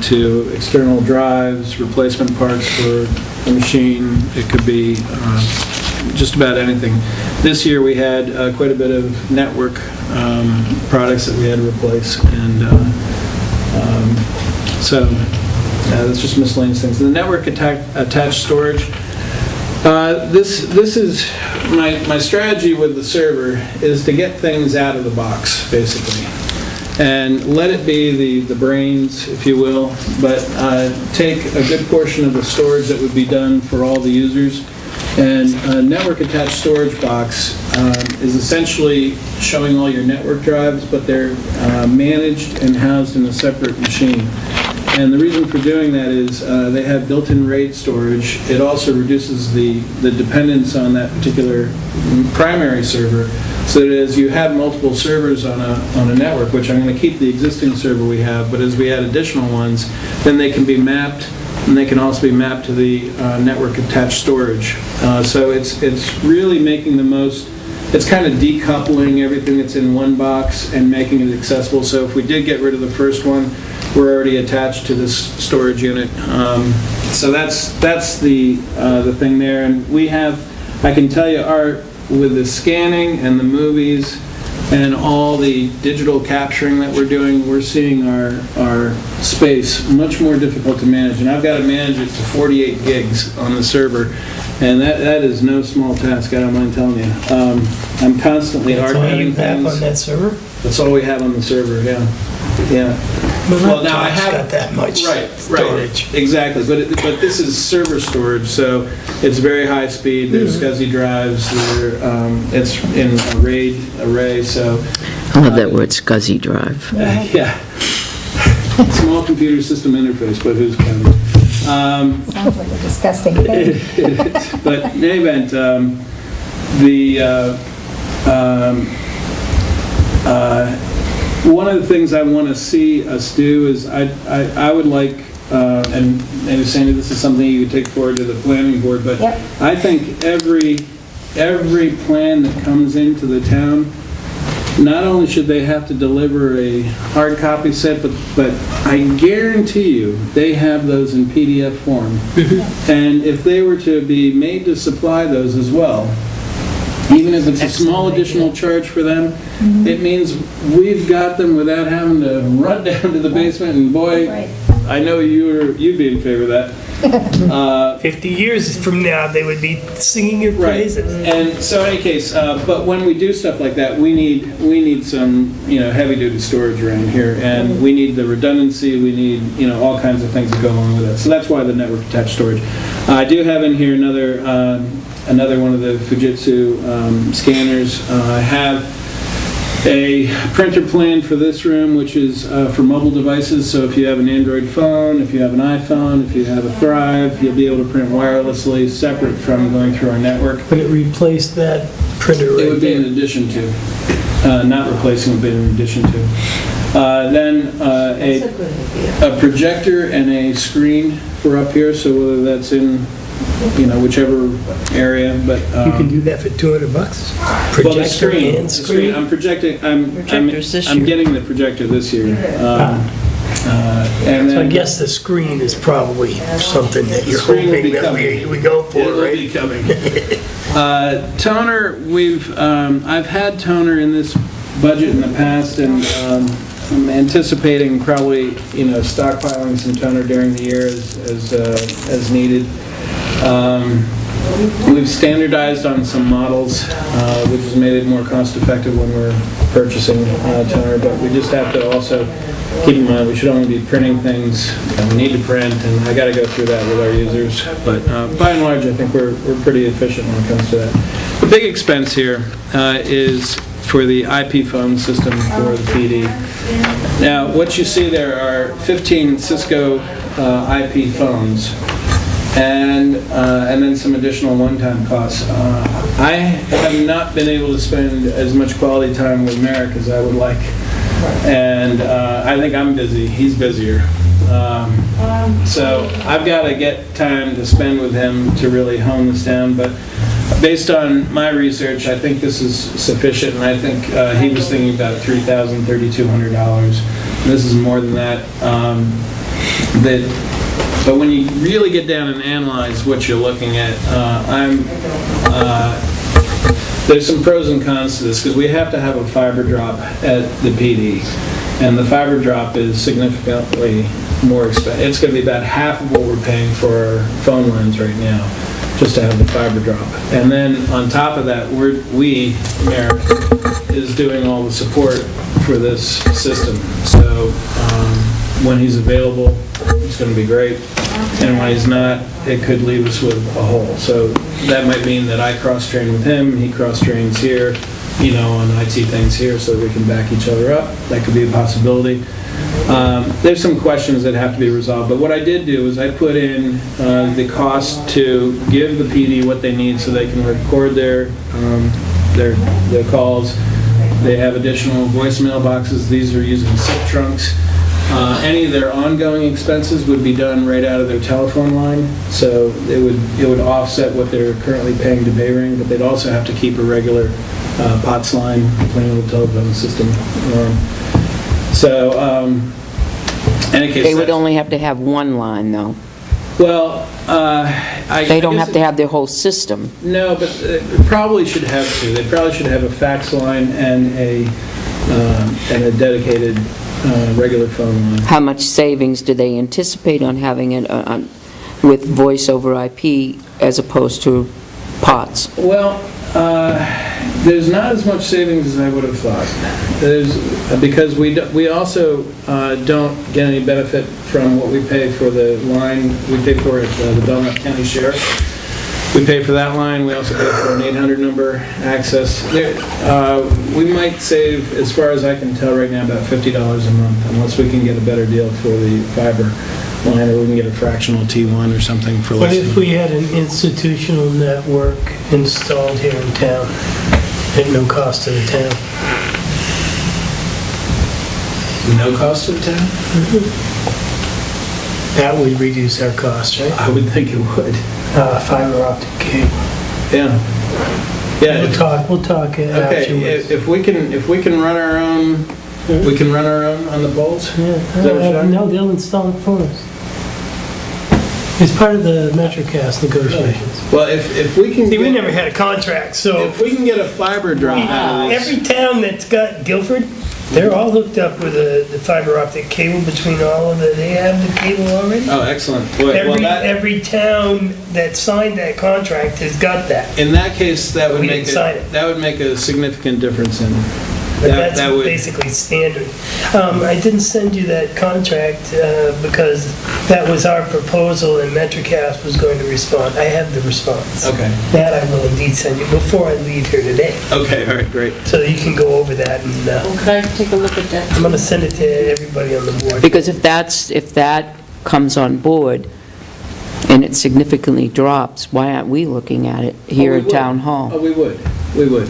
to external drives, replacement parts for the machine. It could be just about anything. This year we had quite a bit of network products that we had to replace, and so that's just miscellaneous things. The network attached storage. This is my strategy with the server is to get things out of the box, basically, and let it be the brains, if you will, but take a good portion of the storage that would be done for all the users. And a network attached storage box is essentially showing all your network drives, but they're managed and housed in a separate machine. And the reason for doing that is they have built-in RAID storage. It also reduces the dependence on that particular primary server, so that as you have multiple servers on a network, which I'm going to keep the existing server we have, but as we add additional ones, then they can be mapped, and they can also be mapped to the network attached storage. So it's really making the most. It's kind of decoupling everything that's in one box and making it accessible. So if we did get rid of the first one, we're already attached to this storage unit. So that's the thing there. And we have, I can tell you, with the scanning and the movies, and all the digital capturing that we're doing, we're seeing our space much more difficult to manage. And I've got to manage it to 48 gigs on the server, and that is no small task, I don't mind telling you. I'm constantly That's all you archiving have on things. that server? That's all we have on the server, yeah. Well, now I have got that much storage. Exactly, but this is server storage, so it's very high speed. There's SCSI drives. It's in array. So I love that word, SCSI drive. yeah, small computer system interface, but who's counting? Sounds like a disgusting thing. But in any event, one of the things I want to see us do is I would like, and maybe Sandy, this is something you could take forward to the planning board, but Yep. I think every plan that comes into the town, not only should they have to deliver a hard copy set, but I guarantee you, they have those in PDF form. And if they were to be made to supply those as well, even if it's a small additional charge for them, it means we've got them without having to run down to the basement, and boy, Right. I know you'd be in favor of that. 50 years from now, they would be singing your Right. praises. And so in any case, but when we do stuff like that, we need some, heavy-duty storage around here, and we need the redundancy, we need, all kinds of things that go along with it. So that's why the network attached storage. I do have in here another one of the Fujitsu scanners. I have a printer plan for this room, which is for mobile devices. So if you have an Android phone, if you have an iPhone, if you have a Thrive, you'll be able to print wirelessly, separate from going through our network. Would it replace that printer It right would be in there? addition to, not replacing, but in addition to. Then That's a good idea. a projector and a screen for up here, so whether that's in, whichever area, but. You can do that for $200? Well, the Projector screen, and the screen? I'm projecting, I'm Projector's this I'm year. getting the projector this year. And So I then guess the screen is probably something that you're Screen will hoping be that coming. we go for, it will right? be coming. Toner, I've had toner in this budget in the past, and I'm anticipating probably, stockpiling some toner during the year as needed. We've standardized on some models, which has made it more cost-effective when we're purchasing toner, but we just have to also keep in mind we should only be printing things that we need to print, and I got to go through that with our users. But by and large, I think we're pretty efficient when it comes to that. The big expense here is for the IP phone system for the PD. Now, what you see there are 15 Cisco IP phones, and then some additional one-time costs. I have not been able to spend as much quality time with Merrick as I would like, and I think I'm busy. He's busier. So I've got to get time to spend with him to really hone this down, but based on my research, I think this is sufficient, and I think he was thinking about $3,000, $3,200. This is more than that. But when you really get down and analyze what you're looking at, there's some pros and cons to this, because we have to have a fiber drop at the PD, and the fiber drop is significantly more expensive. It's going to be about half of what we're paying for our phone lines right now, just to have the fiber drop. And then on top of that, Merrick, is doing all the support for this system. So when he's available, it's going to be great. And when he's not, it could leave us with a hole. So that might mean that I cross-train with him, he cross-trains here, on IT things here, so that we can back each other up. That could be a possibility. There's some questions that have to be resolved, but what I did do is I put in the cost to give the PD what they need so they can record their calls. They have additional voicemail boxes. These are using SIP trunks. Any of their ongoing expenses would be done right out of their telephone line, so it would offset what they're currently paying to Bayring, but they'd also have to keep a regular POTS line, plain old telephone system. In any case, They would only have to have one line, though. Well, They don't have to have their whole system. No, but probably should have to. They probably should have a fax line and a dedicated regular phone line. How much savings do they anticipate on having it with voice over IP as opposed to POTS? Well, there's not as much savings as I would have thought. Because we also don't get any benefit from what we pay for the line we pay for at the Belknap County Sheriff. We pay for that line. We also pay for an 800 number access. We might save, as far as I can tell right now, about $50 a month, unless we can get a better deal for the fiber line, or we can get a fractional T1 or something for less. What if we had an institutional network installed here in town at no cost to the town? No cost to the town? That would reduce our costs, right? I would think it would. Fiber optic cable. Yeah. Yeah. We'll talk Okay, afterwards. if we can run our own, we can run our own on the poles? Yeah. Is that what you're saying? No, they'll install it for us. It's part of the MetroCast negotiations. Well, if we can See, we get, never had a contract, so if we can get a fiber drop out of this, every town that's got Guilford, they're all hooked up with the fiber optic cable between all of the, they have the cable already. oh, excellent. Boy, well, Every town that signed that contract has got that. in that case, that would We make didn't sign it. that would make a significant difference in But that. that's would basically standard. I didn't send you that contract because that was our proposal and MetroCast was going to respond. I have the response. Okay. That I will indeed send you before I leave here today. Okay. All right. Great. So you can go over that and Could I take a look at that? I'm going to send it to everybody on the board. Because if that comes on board and it significantly drops, why aren't we looking at it here we at would. Town Hall? Oh, we would. We would.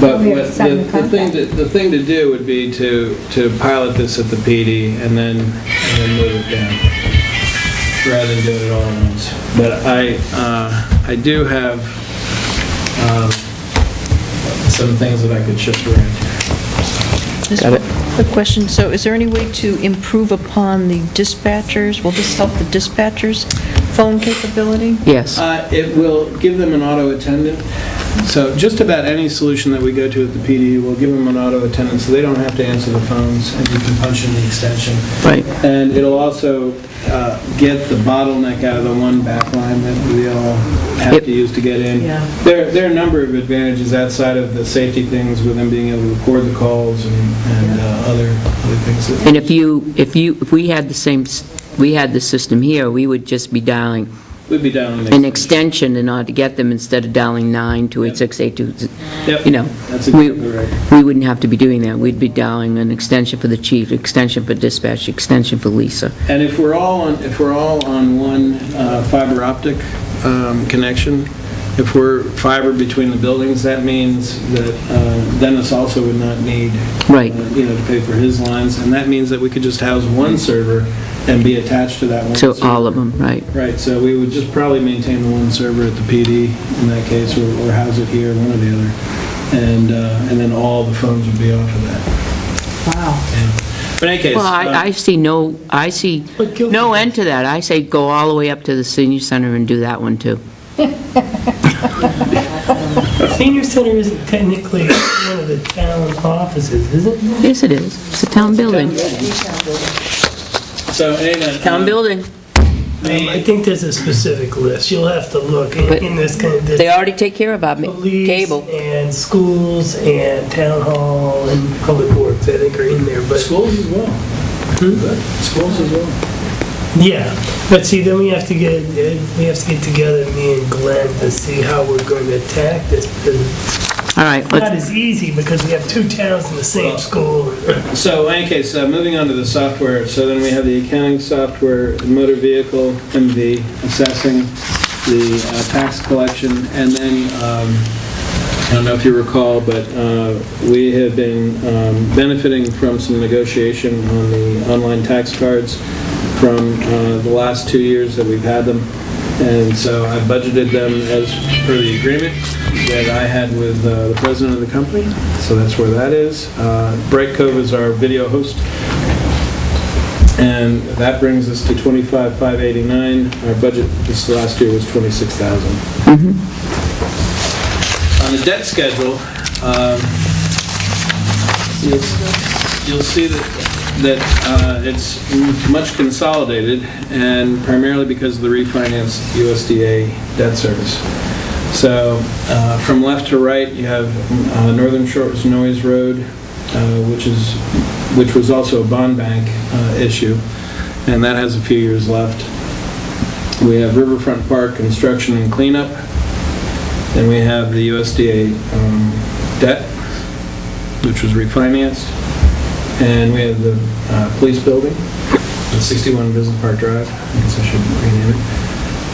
But We have what signed the the thing to do would be to pilot this at the PD and then move it down, rather than do it all at once. But I do have some things that I could shift around. Just Got it. a question, so is there any way to improve upon the dispatchers? Will this help the dispatchers' phone capability? Yes. It will give them an auto attendant. So just about any solution that we go to at the PD will give them an auto attendant, so they don't have to answer the phones, and you can punch in the extension. Right. And it'll also get the bottleneck out of the one back line that we all have Yep. to use to get in. Yeah. There are a number of advantages outside of the safety things with them being able to record the calls and other things. And if we had we had the system here, we would just be dialing We'd be down in an extension in order to get them instead of dialing 9286822. Yep. You know, That's exactly right. we wouldn't have to be doing that. We'd be dialing an extension for the chief, extension for dispatch, extension for Lisa. And if we're all on one fiber optic connection, if we're fiber between the buildings, that means that Dennis also would not need Right. to pay for his lines, and that means that we could just house one server and be attached to that one So server. all of them, right. Right, so we would just probably maintain the one server at the PD in that case, or house it here, one or the other, and then all the phones would be off of that. Wow. But in any case, Well, I see no end to that. I say go all the way up to the senior center and do that one too. Senior Center isn't technically one of the town offices, is it? Yes, it is. It's a town building. so anyway, Town building. I think there's a specific list. You'll have to look But in this kind of. They already take care of our Police cable. and schools and town hall and public works, I think, are in there, but, schools as well. Schools as well. yeah. But see, then we have to get together, me and Glenn, to see how we're going to attack this, because All right, it's not let's, as easy, because we have two towns in the same school. So in any case, moving on to the software, so then we have the accounting software, motor vehicle, MV, assessing, the tax collection, and then, I don't know if you recall, but we have been benefiting from some negotiation on the online tax cards from the last 2 years that we've had them. And so I budgeted them as per the agreement that I had with the president of the company. So that's where that is. Bright Cove is our video host. And that brings us to 25,589. Our budget this last year was 26,000. On the debt schedule, you'll see that it's much consolidated, and primarily because of the refinanced USDA debt service. So from left to right, you have Northern Shores Noise Road, which was also a bond bank issue, and that has a few years left. We have Riverfront Park construction and cleanup. Then we have the USDA debt, which was refinanced. And we have the police building, the 61 Business Park Drive. I guess I should rename it.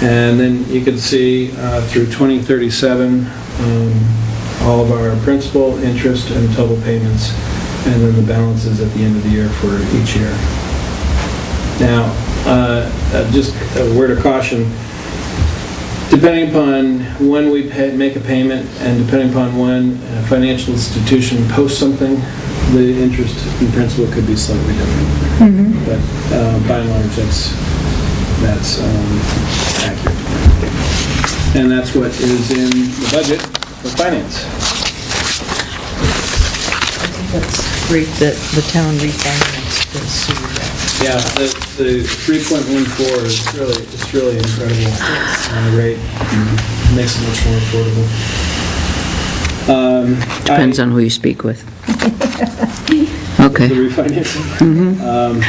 And then you can see through 2037, all of our principal, interest, and total payments, and then the balances at the end of the year for each year. Now, just a word of caution. Depending upon when we make a payment and depending upon when a financial institution posts something, the interest and principal could be slightly different. But by and large, that's accurate. And that's what is in the budget for finance. I think that's great that the town refinanced the sewer debt. Yeah, the 3.14 is really incredible rate. Makes it much more affordable. Depends on who you speak with. Okay. The refinancing.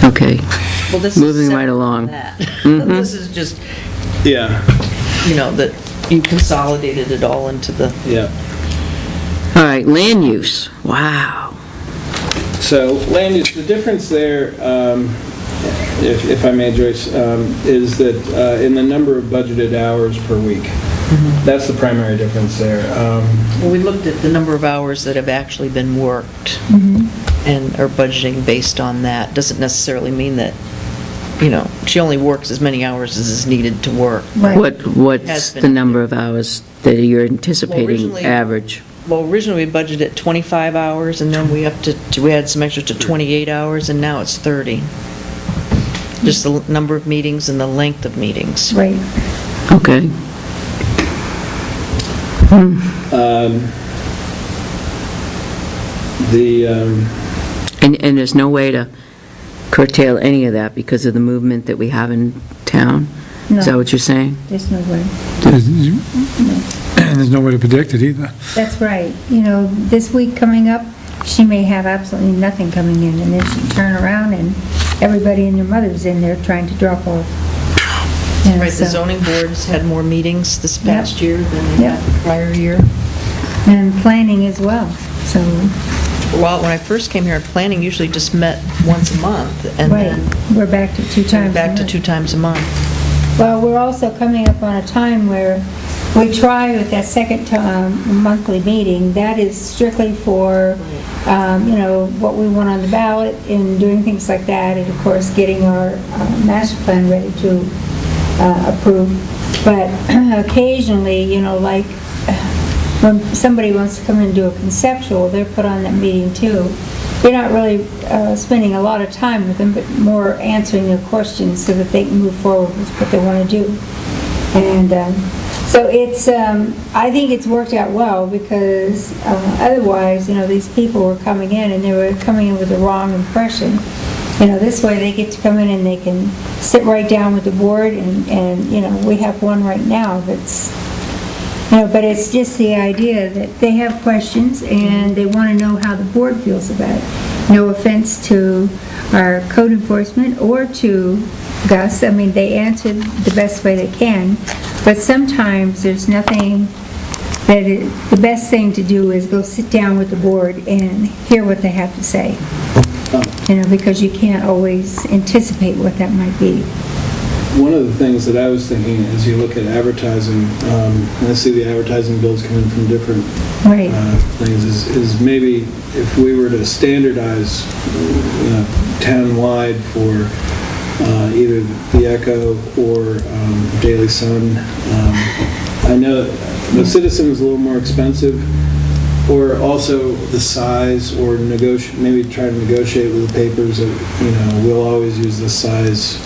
Okay. Well, this is Moving right separate along. from that. This is just, Yeah, that you consolidated it all into the... yeah. All right, land use. Wow. So land use, the difference there, if I may, Joyce, is that in the number of budgeted hours per week. That's the primary difference there. Well, we looked at the number of hours that have actually been worked and are budgeting based on that. Doesn't necessarily mean that, she only works as many hours as is needed to work. Right. What's Has been the number of hours that you're anticipating originally- average? Well, originally we budgeted 25 hours, and then we had some extra to 28 hours, and now it's 30. Just the number of meetings and the length of meetings. Right. Okay. And there's no way to curtail any of that because of the movement that we have in town? No. Is that what you're saying? There's no way. And there's no way to predict it either. That's right. This week coming up, she may have absolutely nothing coming in, and then she'd turn around and everybody and their mother's in there trying to drop off. Right, the zoning boards had more meetings this past year than they Yep. had the prior year. And planning as well, so, Well, when I first came here, planning usually just met once a month, and right, then we're back to 2 times. back a to month. 2 times a month. Well, we're also coming up on a time where we try with that second monthly meeting. That is strictly for, what we want on the ballot and doing things like that, and of course, getting our master plan ready to approve. But occasionally, like when somebody wants to come in and do a conceptual, they're put on that meeting too. You're not really spending a lot of time with them, but more answering their questions so that they can move forward with what they want to do. And so it's, I think it's worked out well because otherwise, these people were coming in and they were coming in with the wrong impression. This way they get to come in and they can sit right down with the board and we have one right now that's, but it's just the idea that they have questions and they want to know how the board feels about it. No offense to our code enforcement or to Gus. I mean, they answered the best way they can, but sometimes there's nothing that the best thing to do is go sit down with the board and hear what they have to say. Because you can't always anticipate what that might be. One of the things that I was thinking as you look at advertising, and I see the advertising bills coming from different Right. things, is maybe if we were to standardize town-wide for either the Echo or Daily Sun. I know the Citizen is a little more expensive, Or also the size, or maybe try to negotiate with the papers that, we'll always use this size.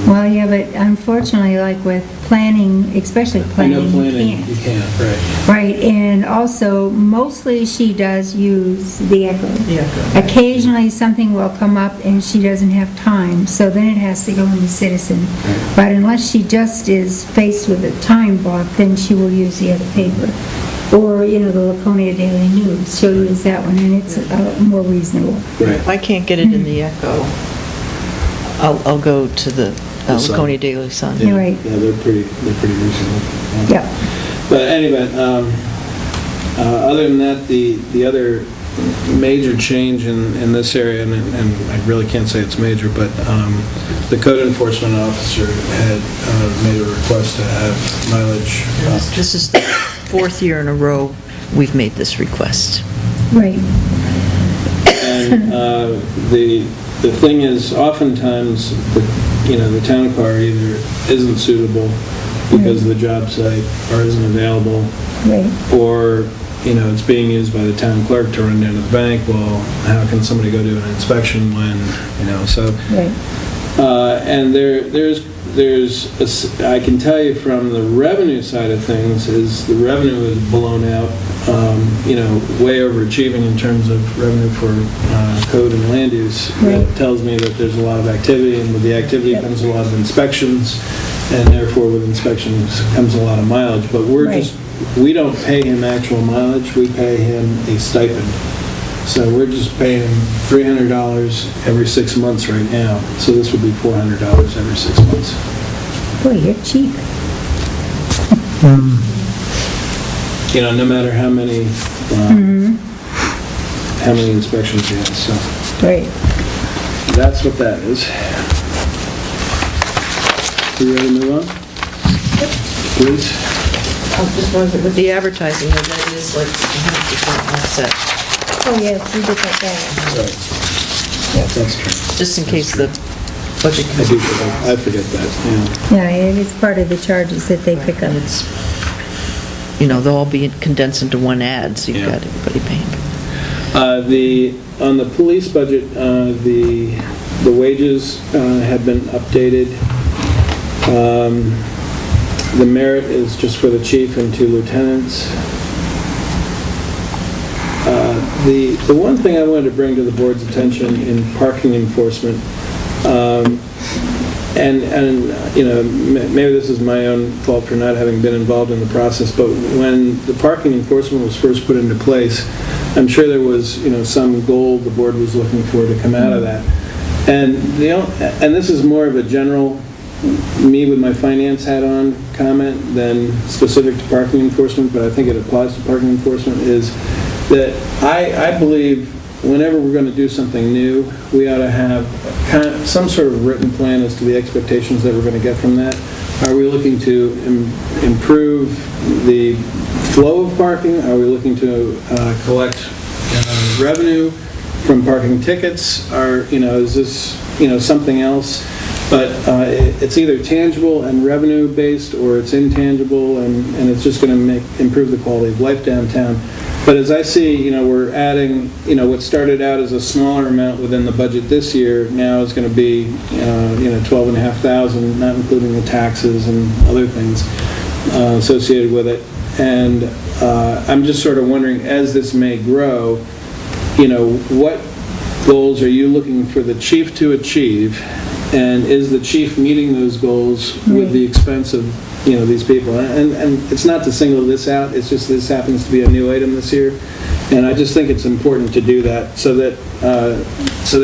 Well, yeah, but unfortunately, like with planning, especially I know planning, planning, you you can't. can't, right. Right, and also, mostly she does use the Echo. Yeah. Occasionally, something will come up and she doesn't have time, so then it has to go in the Citizen. But unless she just is faced with a time block, then she will use the other paper. Or, the Laconia Daily News, she'll use that one, and it's more reasonable. Right. If I can't get it in the Echo, I'll go to the Sun. Laconia Daily Sun. You're right. Yeah, they're pretty reasonable. Yep. But anyway, other than that, the other major change in this area, and I really can't say it's major, but the code enforcement officer had made a request to have mileage. This is the fourth year in a row we've made this request. Right. And the thing is, oftentimes, the town car either isn't suitable because the job site or isn't available, Right. or it's being used by the town clerk to run down to the bank. Well, how can somebody go do an inspection when, so. Right. And I can tell you from the revenue side of things, is the revenue is blown out, way overachieving in terms of revenue for code and land use. Right. That tells me that there's a lot of activity, and with the activity comes a lot of inspections, and therefore with inspections comes a lot of mileage. But we don't pay him actual mileage, we pay him a stipend. So we're just paying him $300 every 6 months right now. So this would be $400 every 6 months. Boy, you're cheap. No matter how many inspections he has. So Right. that's what that is. You ready to move on? Please. Just with the advertising, that is like 100% offset, Oh, yes, we did that back. Right. Yeah, that's true. just in case the budget I comes. do forget. I forget that. Yeah. Yeah, it is part of the charges that they pick up. And it's, they'll all be condensed into one ad, so you've Yeah. got everybody paying. On the police budget, the wages have been updated. The merit is just for the chief and 2 lieutenants. The one thing I wanted to bring to the board's attention in parking enforcement, maybe this is my own fault for not having been involved in the process, but when the parking enforcement was first put into place, I'm sure there was, some goal the board was looking for to come out of that. And this is more of a general, me with my finance hat on comment than specific to parking enforcement, but I think it applies to parking enforcement, is that I believe whenever we're going to do something new, we ought to have some sort of written plan as to the expectations that we're going to get from that. Are we looking to improve the flow of parking? Are we looking to collect revenue from parking tickets? Is this something else? But it's either tangible and revenue based, or it's intangible and it's just going to improve the quality of life downtown. But as I see, we're adding, what started out as a smaller amount within the budget this year now is going to be, $12,500, not including the taxes and other things associated with it. And I'm just sort of wondering, as this may grow, what goals are you looking for the chief to achieve? And is the chief meeting those goals with the expense of, these people? And it's not to single this out, it's just this happens to be a new item this year. And I just think it's important to do that so that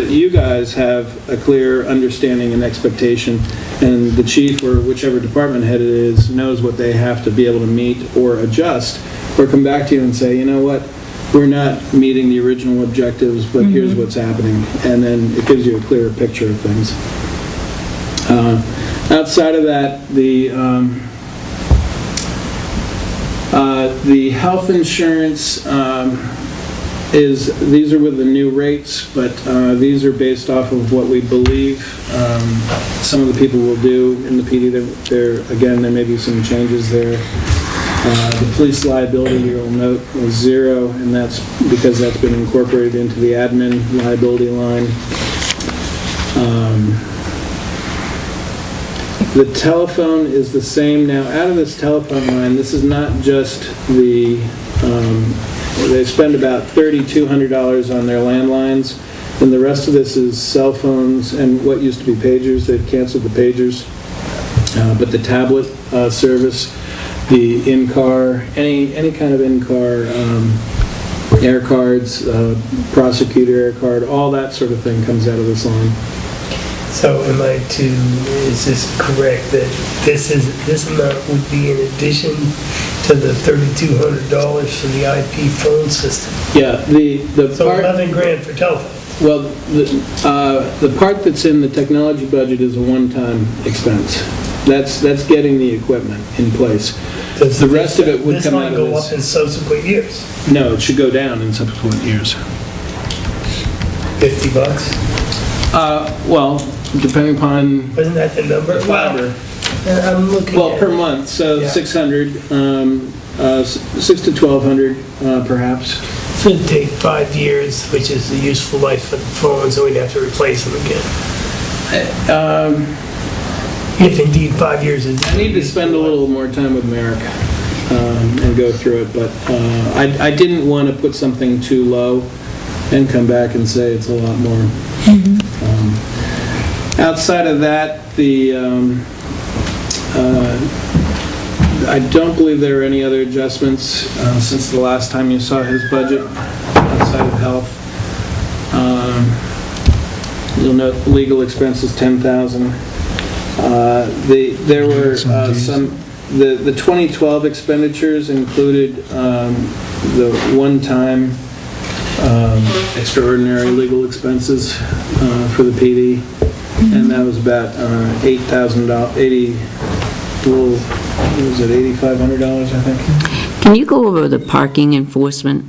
you guys have a clear understanding and expectation, and the chief or whichever department head it is knows what they have to be able to meet or adjust, or come back to you and say, what, we're not meeting the original objectives, but here's what's happening. And then it gives you a clearer picture of things. Outside of that, the health insurance these are with the new rates, but these are based off of what we believe some of the people will do in the PD. Again, there may be some changes there. The police liability, you'll note, was 0, and that's because that's been incorporated into the admin liability line. The telephone is the same now. Out of this telephone line, this is not just the, they spend about $3,200 on their landlines, and the rest of this is cell phones and what used to be pagers. They've canceled the pagers. But the tablet service, the in-car, any kind of in-car air cards, prosecutor air card, all that sort of thing comes out of this line. So is this correct, that this amount would be in addition to the $3,200 for the IP phone system? Yeah, the So part, 11 grand for telephone. well, the part that's in the technology budget is a one-time expense. That's getting the equipment in place. Does The rest of it would this come line out of go up this. in subsequent years? No, it should go down in subsequent years. $50? Well, depending upon Wasn't that the number? the fiber. Well, I'm looking Well, at per month, so Yeah. 600, 6 to 1,200 perhaps. It's going to take 5 years, which is the useful life of the phone, so we'd have to replace them again. If indeed 5 years is... I need to spend a little more time with Merrick and go through it, but I didn't want to put something too low and come back and say it's a lot more. Outside of that, I don't believe there are any other adjustments since the last time you saw his budget outside of health. You'll note legal expenses, 10,000. There were some, the 2012 expenditures included the one-time extraordinary legal expenses for the PD, and that was about $8,000, what was it, $8,500, I think? Can you go over the parking enforcement?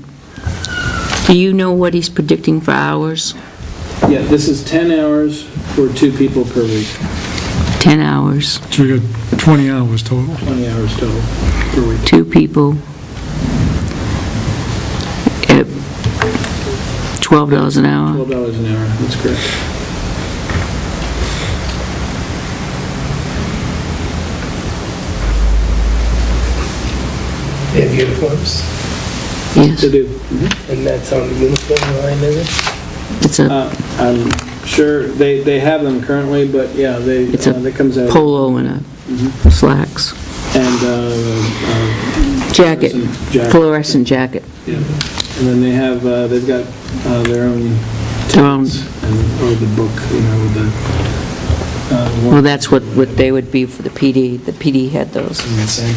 Do you know what he's predicting for hours? Yeah, this is 10 hours for 2 people per week, 10 hours, So you got 20 hours total. 20 hours total per week. 2 people, at $12 an hour. $12 an hour, that's correct. They have uniforms, Yes, They do. and that's on the uniform line, is it? it's a I'm sure they have them currently, but yeah, It's a that comes out. polo and a slacks, And jacket, jacket. fluorescent jacket. Yeah. And then they have, they've got their own Their own- or the book, with the. Well, that's what they would be for the PD. The PD had those. Same.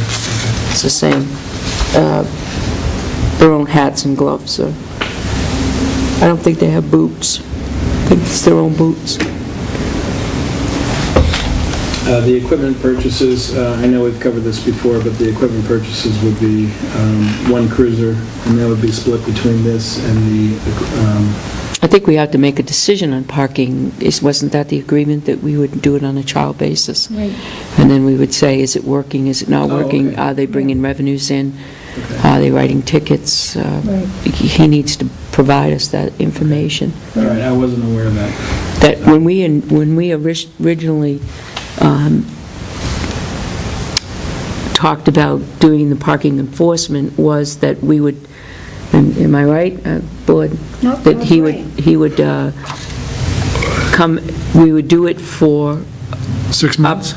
It's the same. Their own hats and gloves, so. I don't think they have boots. I think it's their own boots. The equipment purchases, I know we've covered this before, but the equipment purchases would be one cruiser, and that would be split between this and the, I think we have to make a decision on parking. Wasn't that the agreement that we would do it on a trial basis? Right. And then we would say, is it working, is it not Oh, working? okay. Are they bringing revenues in? Okay. Are they writing tickets? Right. He needs to provide us that information. all right, I wasn't aware of that. That when we originally talked about doing the parking enforcement, was that we would, am I right, Board? Nope, That that's he right. would come, we would do it for 6 up, months?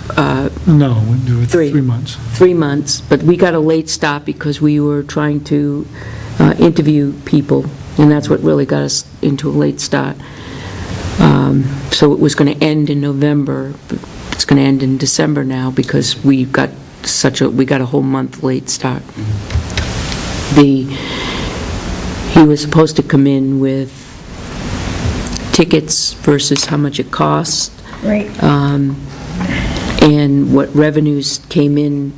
No, we'd do it 3. 3 months. 3 months, but we got a late stop because we were trying to interview people, and that's what really got us into a late start. So it was going to end in November, but it's going to end in December now because we got a whole month late start. He was supposed to come in with tickets versus how much it cost, Right. and what revenues came in.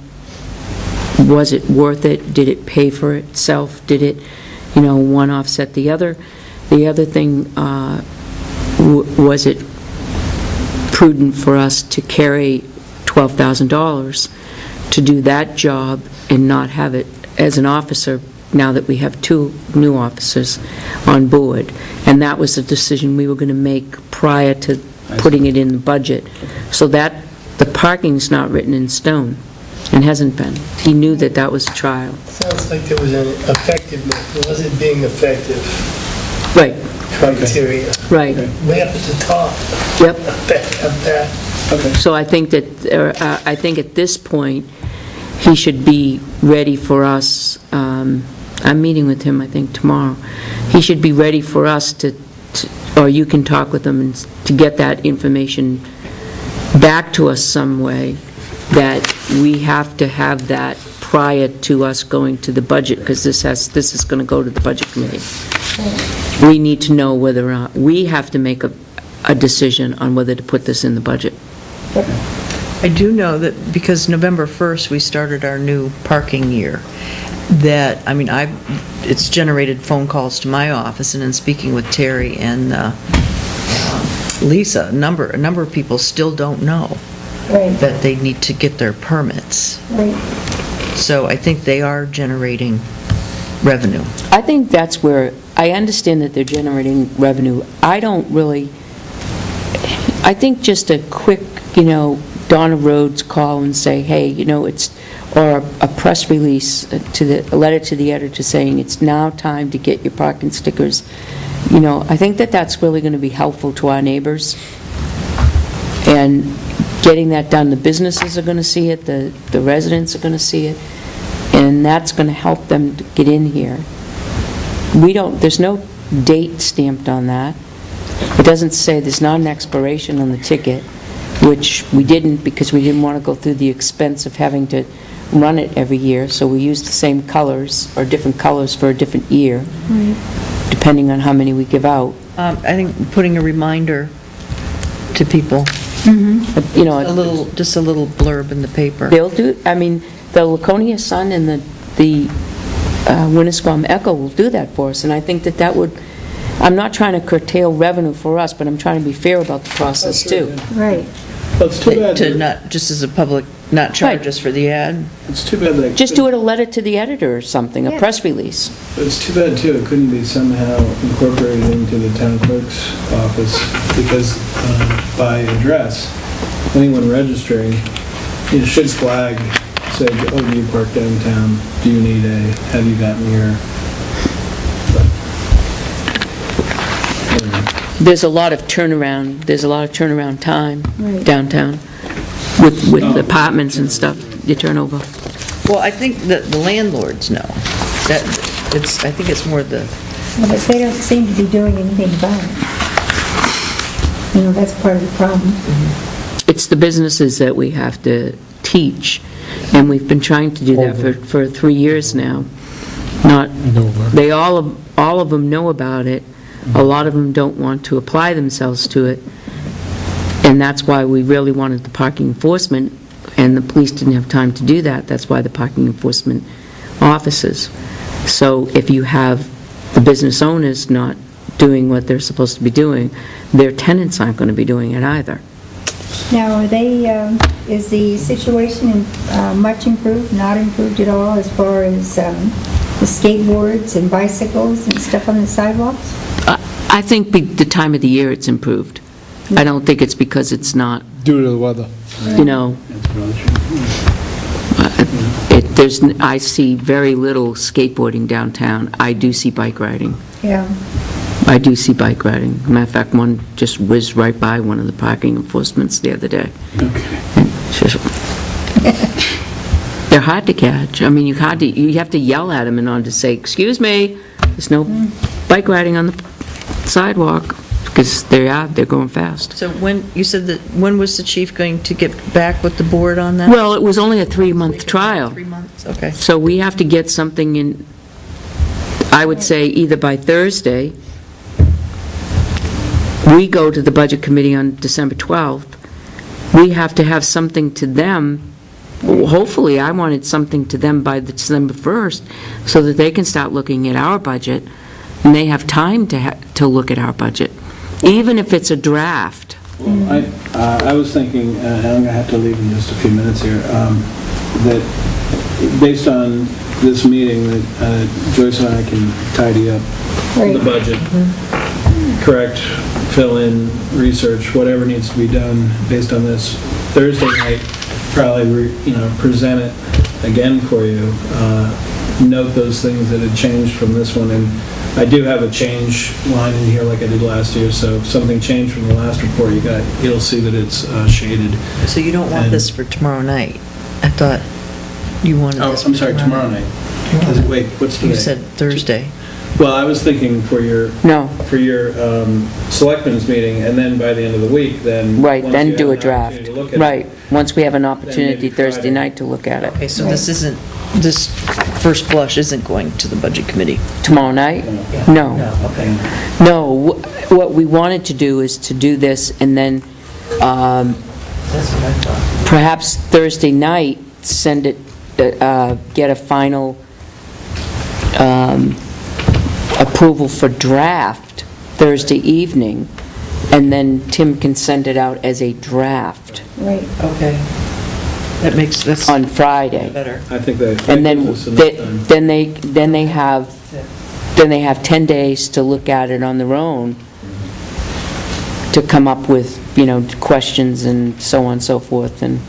Was it worth it? Did it pay for itself? Did it, one offset the other? The other thing, was it prudent for us to carry $12,000 to do that job and not have it as an officer, now that we have 2 new officers on board. And that was the decision we were going to make prior to putting it in the budget. So that, the parking's not written in stone, and hasn't been. He knew that that was a trial. Sounds like there was an effectiveness, it wasn't being effective Right, criteria. right, Way up at the top yep. of that. Okay. So I think that, I think at this point, he should be ready for us, I'm meeting with him, I think, tomorrow. He should be ready for us to, or you can talk with him, and to get that information back to us some way, that we have to have that prior to us going to the budget, because this is going to go to the budget committee. We need to know whether or not, we have to make a decision on whether to put this in the budget. I do know that because November 1st, we started our new parking year, that, I mean, it's generated phone calls to my office, and in speaking with Terry and Lisa, a number of people still don't know Right, that they need to get their permits. right. So I think they are generating revenue. I think that's where, I understand that they're generating revenue. I don't really, I think just a quick, Donna Rhodes call and say, hey, or a press release, a letter to the editor saying it's now time to get your parking stickers. I think that that's really going to be helpful to our neighbors. And getting that done, the businesses are going to see it, the residents are going to see it, and that's going to help them to get in here. There's no date stamped on that. It doesn't say, there's not an expiration on the ticket, which we didn't, because we didn't want to go through the expense of having to run it every year, so we used the same colors, or different colors for a different year, depending on how many we give out. I think putting a reminder to people, just a little blurb in the paper. They'll do, the Laconia Sun and the Winnisquam Echo will do that for us, and I think that would, I'm not trying to curtail revenue for us, but I'm trying to be fair about the process, too. Right. Well, it's too bad. To not, just as a public, not charge us for the ad. It's too bad that. Just do it a letter to the editor or something, a Yeah. press release. It's too bad, too, it couldn't be somehow incorporated into the town clerk's office, because by address, anyone registering, should flag, say, oh, do you park downtown? Do you need have you gotten your... There's a lot of turnaround time Right. downtown with apartments and stuff, you turn over. Well, I think that the landlords know. I think it's more the, Well, but they don't seem to be doing anything about it. That's part of the problem. It's the businesses that we have to teach, and we've been trying to do that for 3 years now. They all of them know about it. A lot of them don't want to apply themselves to it, and that's why we really wanted the parking enforcement, and the police didn't have time to do that. That's why the parking enforcement officers. So if you have the business owners not doing what they're supposed to be doing, their tenants aren't going to be doing it either. Now, is the situation much improved, not improved at all, as far as the skateboards and bicycles and stuff on the sidewalks? I think the time of the year it's improved. I don't think it's because it's not, Due to the weather. I see very little skateboarding downtown. I do see bike riding. Yeah. I do see bike riding. Matter of fact, one just whizzed right by one of the parking enforcements the other day. They're hard to catch. You have to yell at them in order to say, excuse me, there's no bike riding on the sidewalk, because they're going fast. so you said that, when was the chief going to get back with the board on that? Well, it was only a 3-month trial. 3 months, okay. So we have to get something in, I would say, either by Thursday. We go to the Budget Committee on December 12th. We have to have something to them. Hopefully, I wanted something to them by December 1st, so that they can start looking at our budget, and they have time to look at our budget, even if it's a draft. Well, I was thinking, and I'm going to have to leave in just a few minutes here, that, based on this meeting, that Joyce and I can tidy up the Right. budget, correct, fill in, research, whatever needs to be done based on this. Thursday night, probably, present it again for you. Note those things that had changed from this one, and I do have a change line in here like I did last year, so if something changed from the last report you'll see that it's shaded. So you don't want And- this for tomorrow night? I thought you wanted Oh, this I'm for sorry, tomorrow night. Wait, what's today? You said Thursday. Well, I was thinking for your No, selectmen's meeting, and then by the end of the week, then... right, once then you do have a an draft. opportunity to look at it, Right, once we have an maybe opportunity Thursday Friday. night to look at it. Okay, so this first blush isn't going to the budget committee? Tomorrow night? No. Okay. No, what we wanted to do is to do this, and then That's what I thought. perhaps Thursday night, send it, get a final approval for draft Thursday evening, and then Tim can send it out as a draft Right. Okay. That's on Friday. better. I think that And then, gives us enough time. then they have 10 days to look at it on their own, to come up with, questions and so on and so forth, and,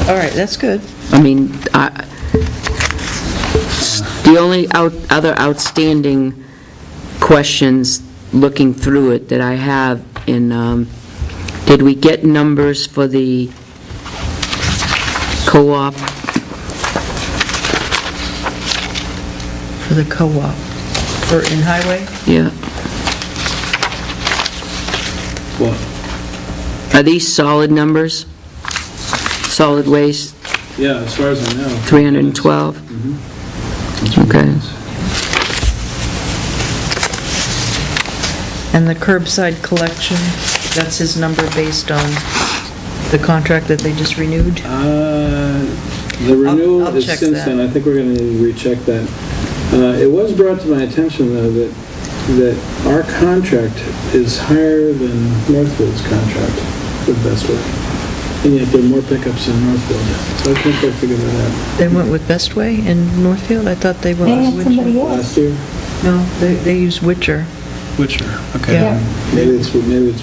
All right, that's good. I mean, the only other outstanding questions, looking through it, that I have did we get numbers for the co-op? For the co-op, for in highway? Yeah. What? Are these solid numbers? Solid waste, Yeah, as far as I know. 312? Okay. And the curbside collection, that's his number based on the contract that they just renewed? The renewal I'll is check since that. then, I think we're going to need to recheck that. It was brought to my attention, though, that our contract is higher than Northfield's contract with Best Way. And yet there are more pickups in Northfield. So I think I figured that out. They went with Best Way in Northfield? I thought they went They with had somebody Witcher. else. Last year? No, they used Witcher. Witcher, okay. Yeah. Maybe it's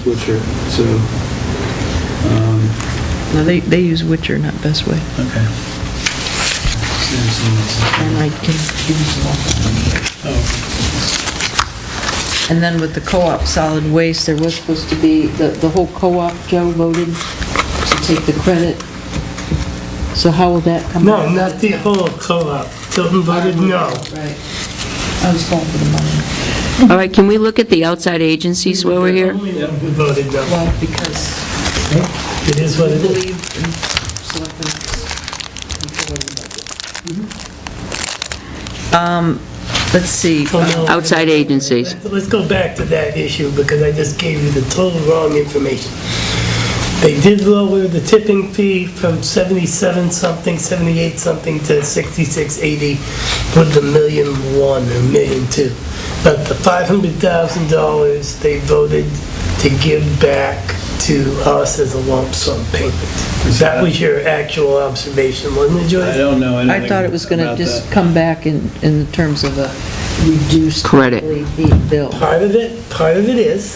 Witcher, so, No, they use Witcher, not Best Way. okay. And I can give you some more. And then with the co-op solid waste, there was supposed to be, the whole co-op, Joe voted to take the credit. So how will that come No, out? not the whole co-op. Tilton voted no. Right. I was going for the money. All right, can we look at the outside agencies while we're here? Only one who voted no. Well, because It is what I it is. believe in selecting control of the budget. Let's see. Oh, no. Outside agencies. Let's go back to that issue, because I just gave you the total wrong information. They did lower the tipping fee from 77-something, 78-something to 66.80 with the $1.1 million or $1.2 million. But the $500,000 they voted to give back to us as a lump sum payment. That was your actual observation, wasn't it, Joyce? I don't know. I thought it was going to about just that. come back in terms of a reduced Credit. monthly bill. Part of it is,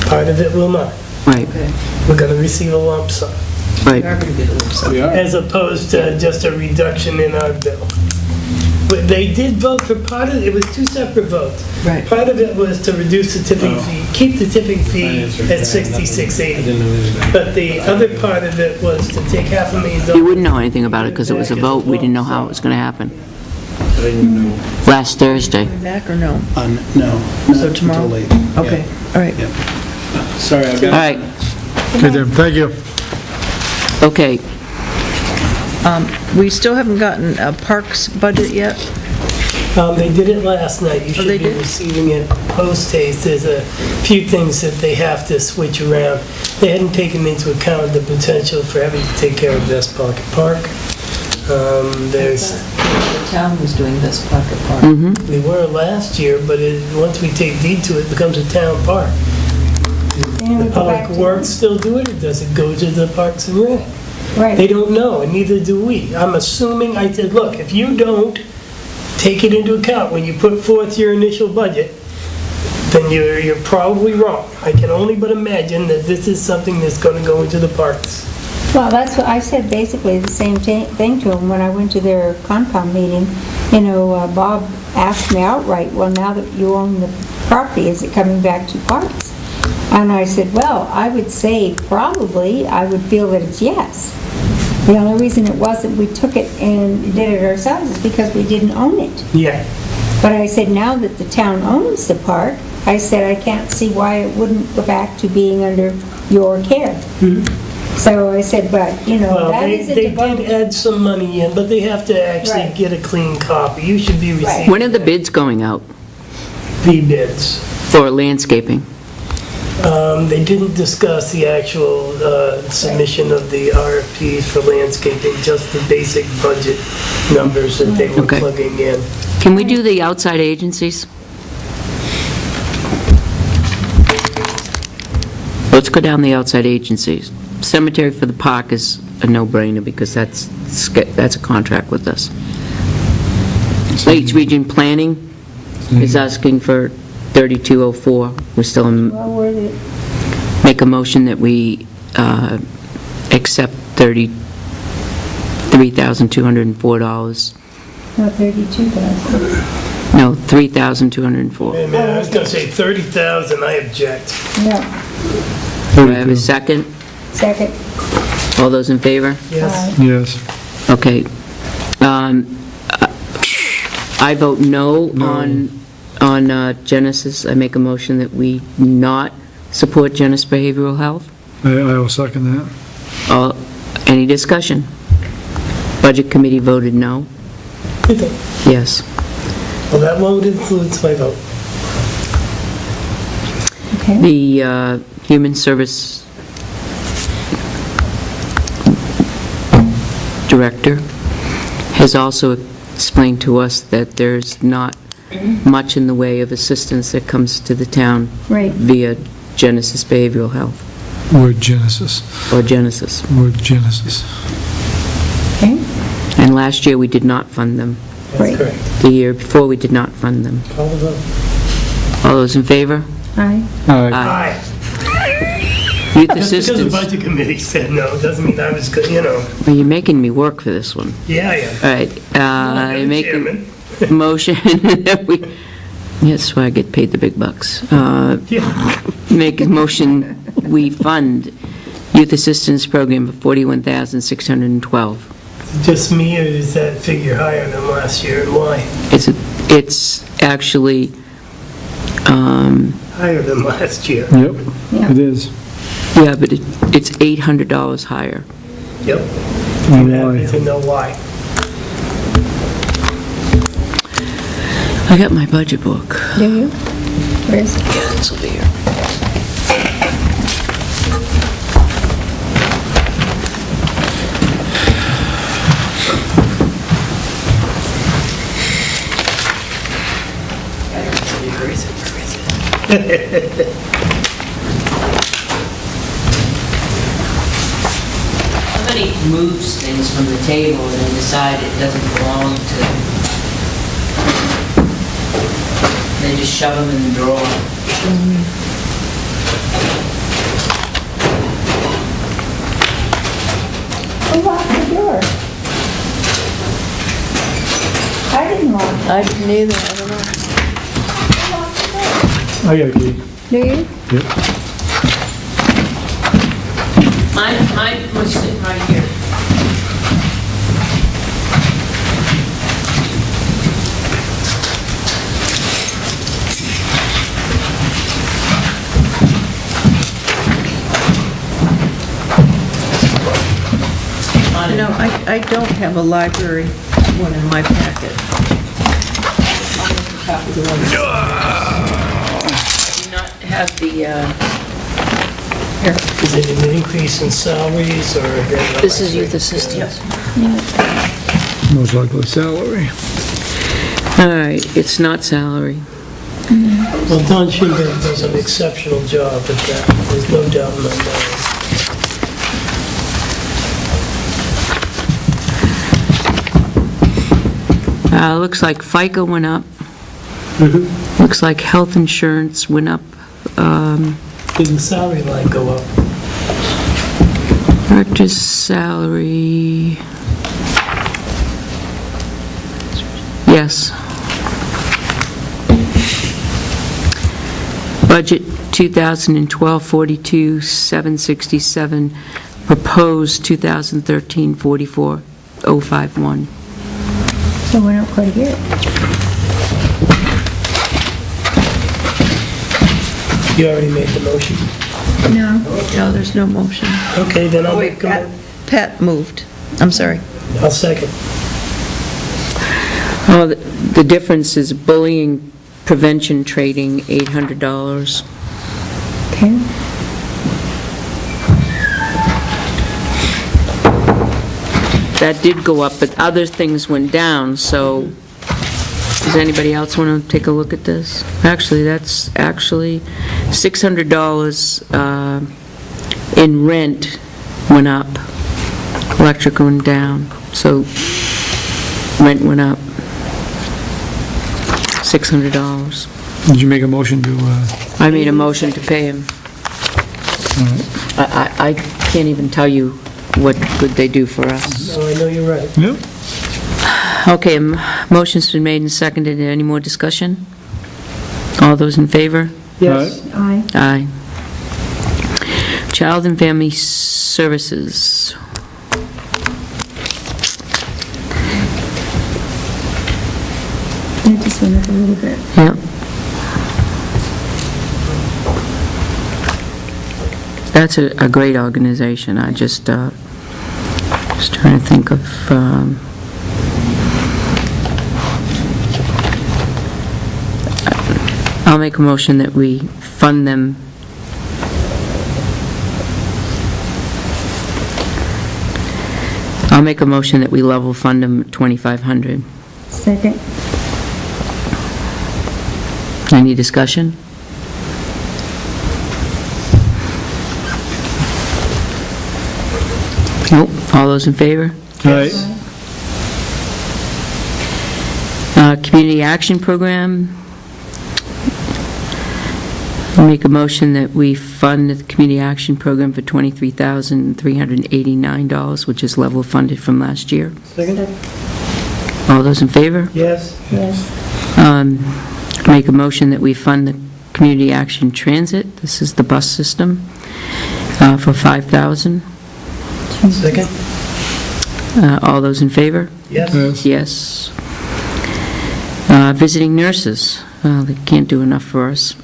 part of it will not. Right, Okay. We're going to receive a lump sum, We right. are going to get a little We something. are. as opposed to just a reduction in our bill. But they did vote for part of it, was two separate votes. Right. Part of it was to reduce the tipping Oh. fee, keep the tipping fee Finance at director, I didn't $66.80. know anything. But the other part of it was to take $500,000. You wouldn't know anything about it because it was a vote. We didn't know how it was going to happen. I didn't know. Last Thursday. Back or no? No. So not tomorrow? until late. Okay, all right. Yeah. Sorry, I've got... All right, Okay, then, thank you. okay. We still haven't gotten a parks budget yet? They did it last night. You they should be did? receiving it post-haste. There's a few things that they have to switch around. They hadn't taken into account the potential for having to take care of West Pocket Park. There's, The town was doing Best Pocket Park. we were last year, but once we take deed to it, it becomes a town park. And we The go back Public to- Works still do it, or does it go to the Parks and Rec? Right. They don't know, and neither do we. I'm assuming, I said, look, if you don't take it into account when you put forth your initial budget, then you're probably wrong. I can only but imagine that this is something that's going to go into the parks. Well, that's what I said, basically the same thing to them when I went to their Concom meeting. You know, Bob asked me outright, well, now that you own the property, is it coming back to parks? And I said, well, I would say probably, I would feel that it's yes. The only reason it wasn't, we took it and did it ourselves is because we didn't own it. Yeah. But I said, now that the town owns the park, I said, I can't see why it wouldn't go back to being under your care. So I said, but, you know, Well, that they isn't did about... add some money in, but they have to actually Right. get a clean copy. You should be receiving When are the bids going out the bids. for landscaping? They didn't discuss the actual submission of the RFPs for landscaping, just the basic budget numbers that they were Okay. plugging in. Can we do the outside agencies? Let's go down the outside agencies. Cemetery for the park is a no-brainer because that's a contract with us. Lakes Region Planning is asking for 3204. We're still in, Well, where the... make a motion that we accept $33,204. No, 32,000. No, $3,204. Wait a minute, I was gonna say 30,000, I object. No, Do I have a second? second. All those in favor? Yes. Yes. Okay. I vote no on Genesis. I make a motion that we not support Genesis Behavioral Health. I will second that. Any discussion? Budget Committee voted no. Okay. Yes. Well, that won't influence my vote. Okay. The Human Service Director has also explained to us that there's not much in the way of assistance that comes to the town Right. via Genesis Behavioral Health, Word Genesis. or Genesis. Word Genesis. Okay. And last year, we did not fund them. Right. That's correct. The year before, we did not fund them. Call the vote. All those in favor? Aye. Aye. Aye. Youth Just because the assistance. budget committee said no, doesn't mean I was good, you know. Well, you're making me work for this one. Yeah, yeah. All right. I I'm make chairman. a motion that we, that's why I get paid the big bucks. Yeah. Make a motion, we fund youth assistance program of $41,612. Just me, or is that figure higher than last year, and why? It's actually, Higher than last year. Yep, Yeah. it is. yeah, but it's $800 higher. Yep. And You why? happen to know why. I got my budget book. Do you? Where is it? Yeah, this will be here. Somebody moves things from the table and then decide it doesn't belong to them. They just shove them in the drawer. Who locked the door? I didn't lock it. I didn't either, I don't know. Who locked the door? I got a key. Do you? Yep. Mine was sitting right here. You know, I don't have a library one in my packet. I'll make a copy of the one. I do not have the, Is it an increase in salaries, or? this is youth assistance. Most likely salary. All right, it's not salary. Well, Don Schindler does an exceptional job at that, there's no doubt in my mind. Looks like FICA went up. Looks like health insurance went up. Did the salary line go up? Director's salary, yes. Budget 2012, 42,767. Proposed 2013, 44,051. So it went up quite a bit. You already made the motion. No. No, there's no motion. Okay, then I'll Wait, make a, Pat moved. I'm sorry. I'll second. Oh, the difference is bullying prevention trading, $800. Okay. That did go up, but other things went down, so does anybody else want to take a look at this? Actually, that's actually $600 in rent went up, electric went down, so rent went up $600. Did you make a motion to, I made a motion to pay him. I can't even tell you what good they do for us. No, I know you're right. yeah? Okay, motion's been made and seconded. Any more discussion? All those in favor? Yes. Aye. Aye. Child and Family Services. It just went up a little bit. Yep. That's a great organization. I just trying to think of, I'll make a motion that we fund them. I'll make a motion that we level fund them at $2,500. Second. Any discussion? Nope. All those in favor? Aye. Community Action Program. I'll make a motion that we fund the Community Action Program for $23,389, which is level funded from last year. Second? All those in favor? Yes. Yes. Make a motion that we fund the Community Action Transit. This is the bus system for $5,000. Second? All those in favor? Yes. Yes. Visiting nurses, they can't do enough for us.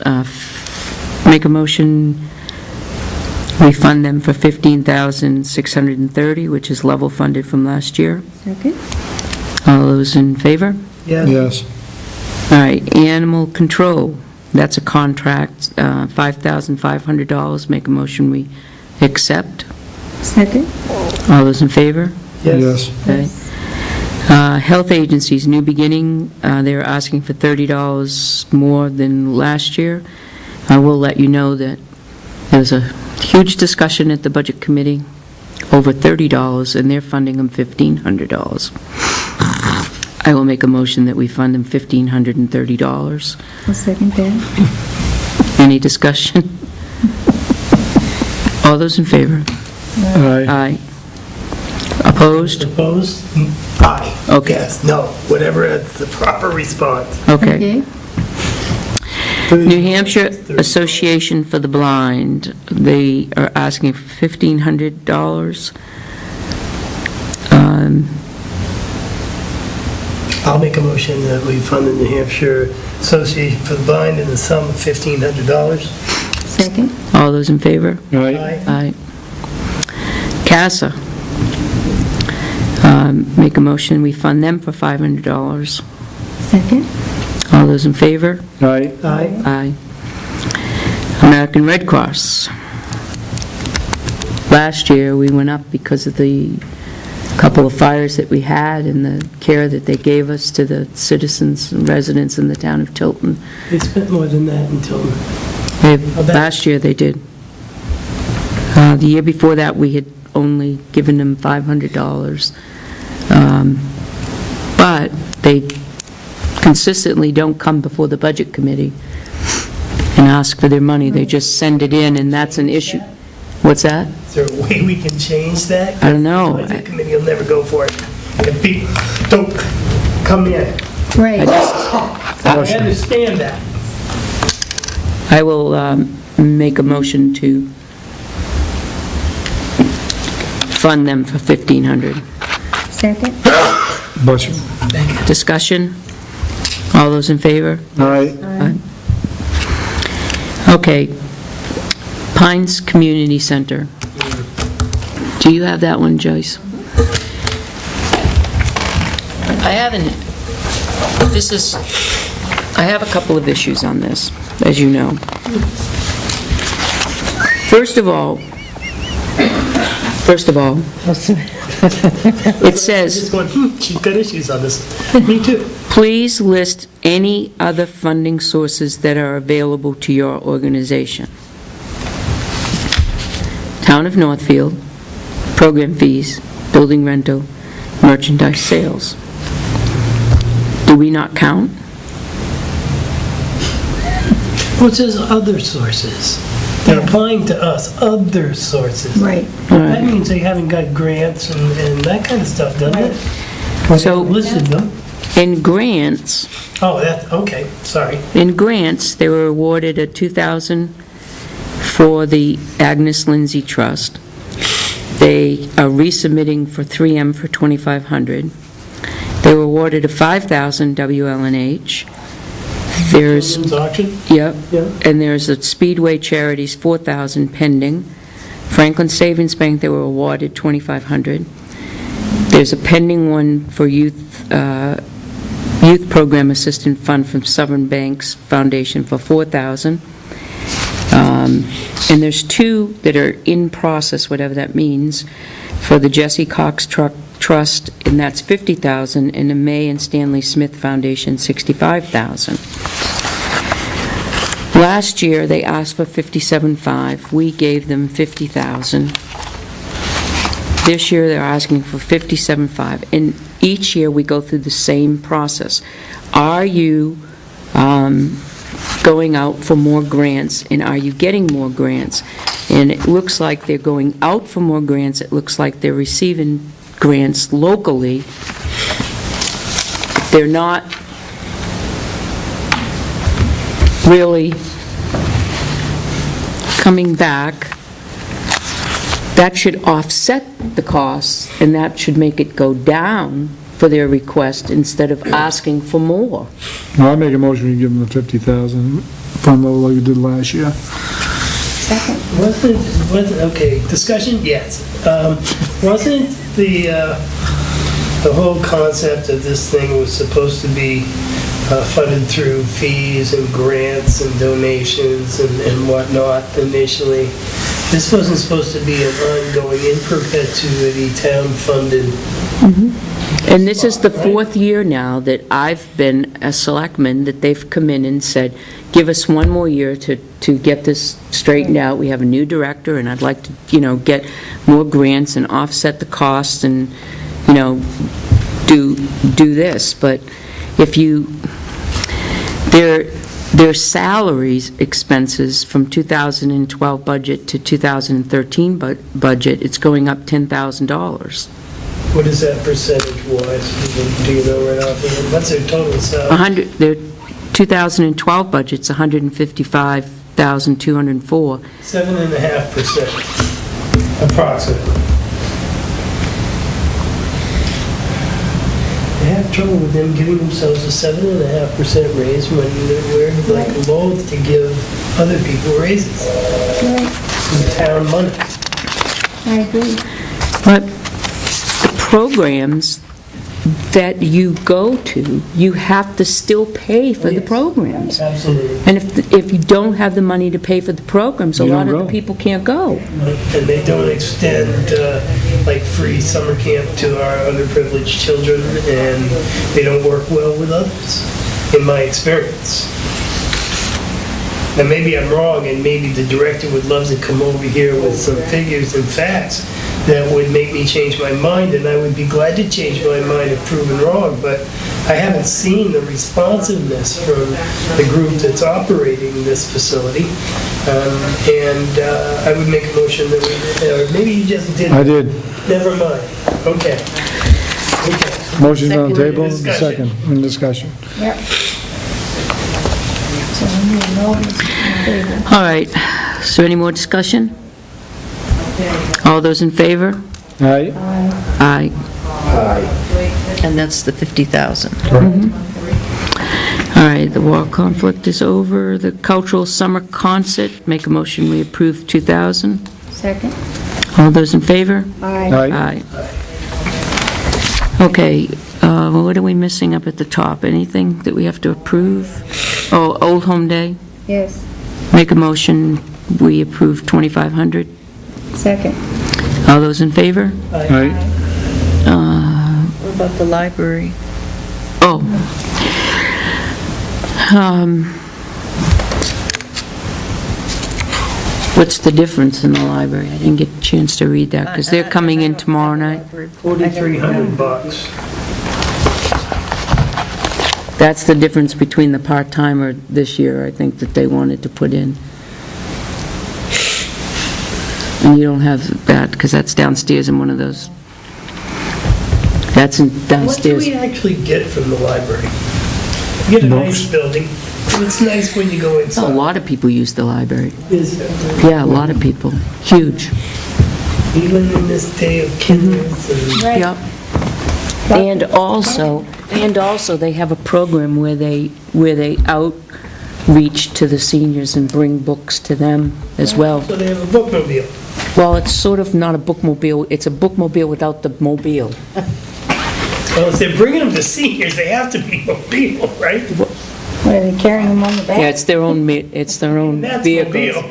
Make a motion, we fund them for $15,630, which is level funded from last year. Second. All those in favor? Yes. Yes. All right, Animal Control, that's a contract, $5,500. Make a motion we accept. Second. All those in favor? Yes. Okay. Health agencies, New Beginning, they're asking for $30 more than last year. I will let you know that there was a huge discussion at the Budget Committee, over $30, and they're funding them $1,500. I will make a motion that we fund them $1,530. I'll second that. Any discussion? All those in favor? Aye. Aye. Opposed? Opposed? Aye. Okay. Yes, no, whatever is the proper response. Okay. New Hampshire Association for the Blind, they are asking for $1,500. I'll make a motion that we fund the New Hampshire Association for the Blind in the sum of $1,500. Second. All those in favor? Aye. Aye. CASA, make a motion, we fund them for $500. Second. All those in favor? Aye. Aye. Aye. American Red Cross. Last year, we went up because of the couple of fires that we had and the care that they gave us to the citizens and residents in the town of Tilton. They spent more than that until, Last year, they did. The year before that, we had only given them $500. But they consistently don't come before the Budget Committee and ask for their money. They just send it in, and that's an issue. What's that? Is there a way we can change that? I don't know. The Budget Committee will never go for it. If people don't come in. Right. I understand that. I will make a motion to fund them for $1,500. Second? Bless you. Discussion? All those in favor? Aye. Okay. Pines Community Center. Do you have that one, Joyce? I haven't, I have a couple of issues on this, as you know. First of all, it says, Just going, she's got issues on this. Me too. please list any other funding sources that are available to your organization. Town of Northfield, program fees, building rental, merchandise sales. Do we not count? What says other sources? They're applying to us, other sources. Right. That means they haven't got grants and that kind of stuff, doesn't it? So, Listed them. in grants, Oh, that, okay, sorry. they were awarded a $2,000 for the Agnes Lindsay Trust. They are resubmitting for 3M for $2,500. They were awarded a $5,000 WLNH. There's, Children's auction? yep, Yeah. and there's a Speedway Charities, $4,000 pending. Franklin Savings Bank, they were awarded $2,500. There's a pending one for Youth Program Assistant Fund from Southern Banks Foundation for $4,000. And there's two that are in process, whatever that means, for the Jesse Cox Trust, and that's $50,000, and the May and Stanley Smith Foundation, $65,000. Last year, they asked for $57,500. We gave them $50,000. This year, they're asking for $57,500. And each year, we go through the same process. Are you going out for more grants, and are you getting more grants? And it looks like they're going out for more grants. It looks like they're receiving grants locally. They're not really coming back. That should offset the costs, and that should make it go down for their request instead of asking for more. Well, I make a motion to give them the 50,000 from the like we did last year. Second? Wasn't, okay, discussion, yes. Wasn't the whole concept of this thing was supposed to be funded through fees and grants and donations and whatnot initially? This wasn't supposed to be an ongoing, in perpetuity, town-funded. And this is the fourth year now that I've been a selectman, that they've come in and said, give us one more year to get this straightened out. We have a new director, and I'd like to, get more grants and offset the costs and, do this. But if their salaries expenses from 2012 budget to 2013 budget, it's going up $10,000. What is that percentage-wise? Do you know right off the head? What's their total salary? Their 2012 budget's $155,204. 7.5%, approximately. I have trouble with them giving themselves a 7.5% raise when we're like loath to give other people raises. Right. With town money. I agree. But the programs that you go to, you have to still pay for the programs. Absolutely. And if you don't have the money to pay for the programs, a You lot don't of the go. people can't go. And they don't extend like free summer camp to our underprivileged children, and they don't work well with others, in my experience. And maybe I'm wrong, and maybe the director would love to come over here with some figures and facts, that would make me change my mind, and I would be glad to change my mind if proven wrong, but I haven't seen the responsiveness from the group that's operating this facility. And I would make a motion that we, or maybe you just did. I did. Never mind. Okay. Motion's on the table, Discussion. second, in discussion. Yep. So we need all this in favor. All right, is there any more discussion? All those in favor? Aye? Aye. And that's the 50,000. All right, the war conflict is over. The cultural summer concert, make a motion, we approve 2,000. Second? All those in favor? Aye. Aye. Okay, what are we missing up at the top? Anything that we have to approve? Oh, Old Home Day, Yes. make a motion, we approve 2,500. Second? All those in favor? Aye? What about the library? Oh. What's the difference in the library? I didn't get a chance to read that, because they're coming in tomorrow night. $4,300. That's the difference between the part-timer this year, I think, that they wanted to put in. And you don't have that, because that's downstairs in one of those. That's in What do downstairs. we actually get from the library? We get a nice building. It's nice when you go A inside. lot of people use the library. Is it? Yeah, a lot of people. Huge. Even in this day of Kindles and... Right. Yep. And also, they have a program where they outreach to the seniors and bring books to them as well. So they have a bookmobile. Well, it's sort of not a bookmobile, it's a bookmobile without the mobile. Well, if they're bringing them to seniors, they have to be mobile, right? What, are they carrying them on the back? Yeah, it's their own That's vehicle. mobile.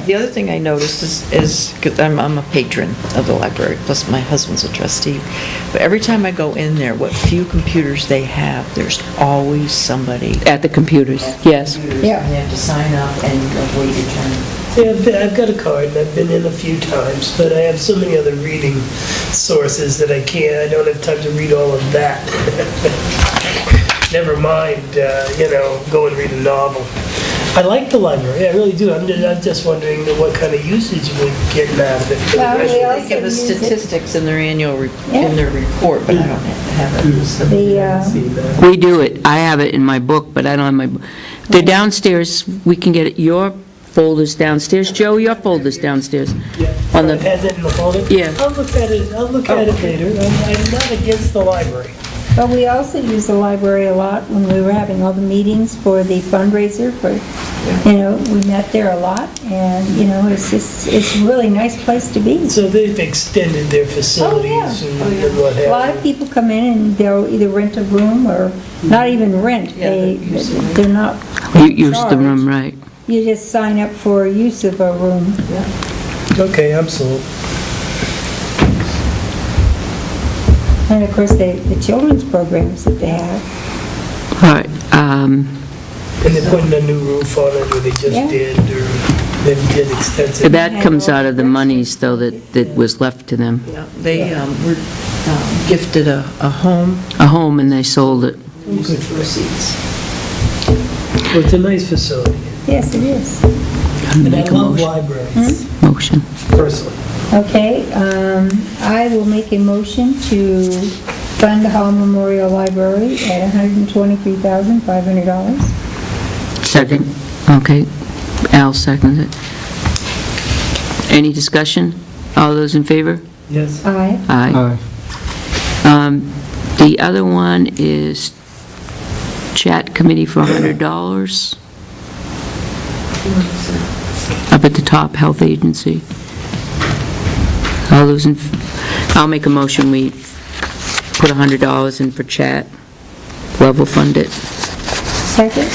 The other thing I noticed is 'cause I'm a patron of the library, plus my husband's a trustee, but every time I go in there, what few computers they have, there's always somebody. At the computers, yes. Yeah. You have to sign up and wait your turn. Yeah, I've got a card, and I've been in a few times, but I have so many other reading sources that I don't have time to read all of that. Never mind, go and read a novel. I like the library, I really do. I'm just wondering what kind of usage we're getting out of it. Well, we They also give us use it- statistics in their annual, Yeah. in their report, but I don't have it. See that. We do it, I have it in my book, but I don't have my, they're downstairs, we can get it, your folder's downstairs, Joe, your folder's downstairs. Yeah. On the- It has it in the folder? Yeah. I'll look at it later. I'm not against the library. But we also use the library a lot when we were having all the meetings for the fundraiser for, we met there a lot, and, it's a really nice place to be. So they've extended their facilities and what have you. A lot of people come in and they'll either rent a room or not even rent. Yeah, They're not You use the room, charged. right. You just sign up for use of a room. Okay, I'm sold. And of course, the children's programs that they have. All right, And they're putting a new roof on it, or they just Yeah. did, or they did extensive. that comes out of the monies, though, that was left to them. They were gifted a home. A home, and they sold it. Good proceeds. Well, it's a nice facility. Yes, it is. And I Make a love motion. libraries, Motion. personally. Okay, I will make a motion to fund the Hall Memorial Library at $123,500. Second. Okay, Al seconds it. Any discussion? All those in favor? Yes. Aye. Aye. Aye. The other one is chat committee for $100. Up at the top, health agency. All those in, I'll make a motion, we put $100 in for chat, level fund it. Second?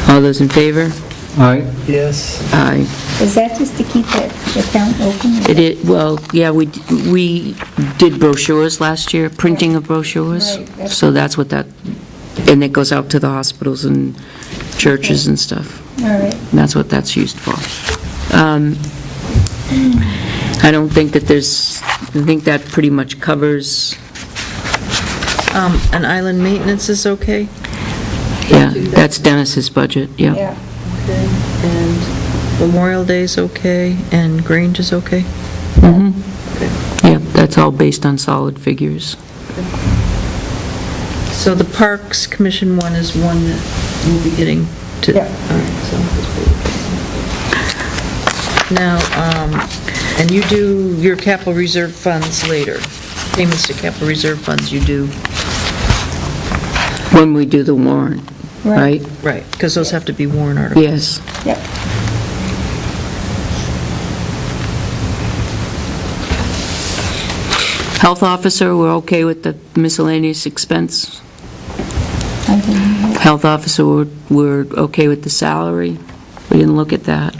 All those in favor? Aye. Yes. Aye. Is that just to keep that account open? It is, well, yeah, we did brochures last year, printing of brochures, Right. so that's what that, and it goes out to the hospitals and churches and stuff. All right. That's what that's used for. I don't think that there's, I think that pretty much covers, And island maintenance is okay? yeah, that's Dennis's budget, yeah. Yeah. Okay. And Memorial Day's okay, and Grange is okay? Yeah, that's all based on solid figures. So the Parks Commission one is one that we'll be getting to. Yeah. All right, so now, and you do your capital reserve funds later. Payments to capital reserve funds you do, When we do the warrant, right? right, because those have to be warrant articles. Yes. Yep. Health officer, we're okay with the miscellaneous expense? I think, Health officer, we're okay with the salary? We didn't look at that.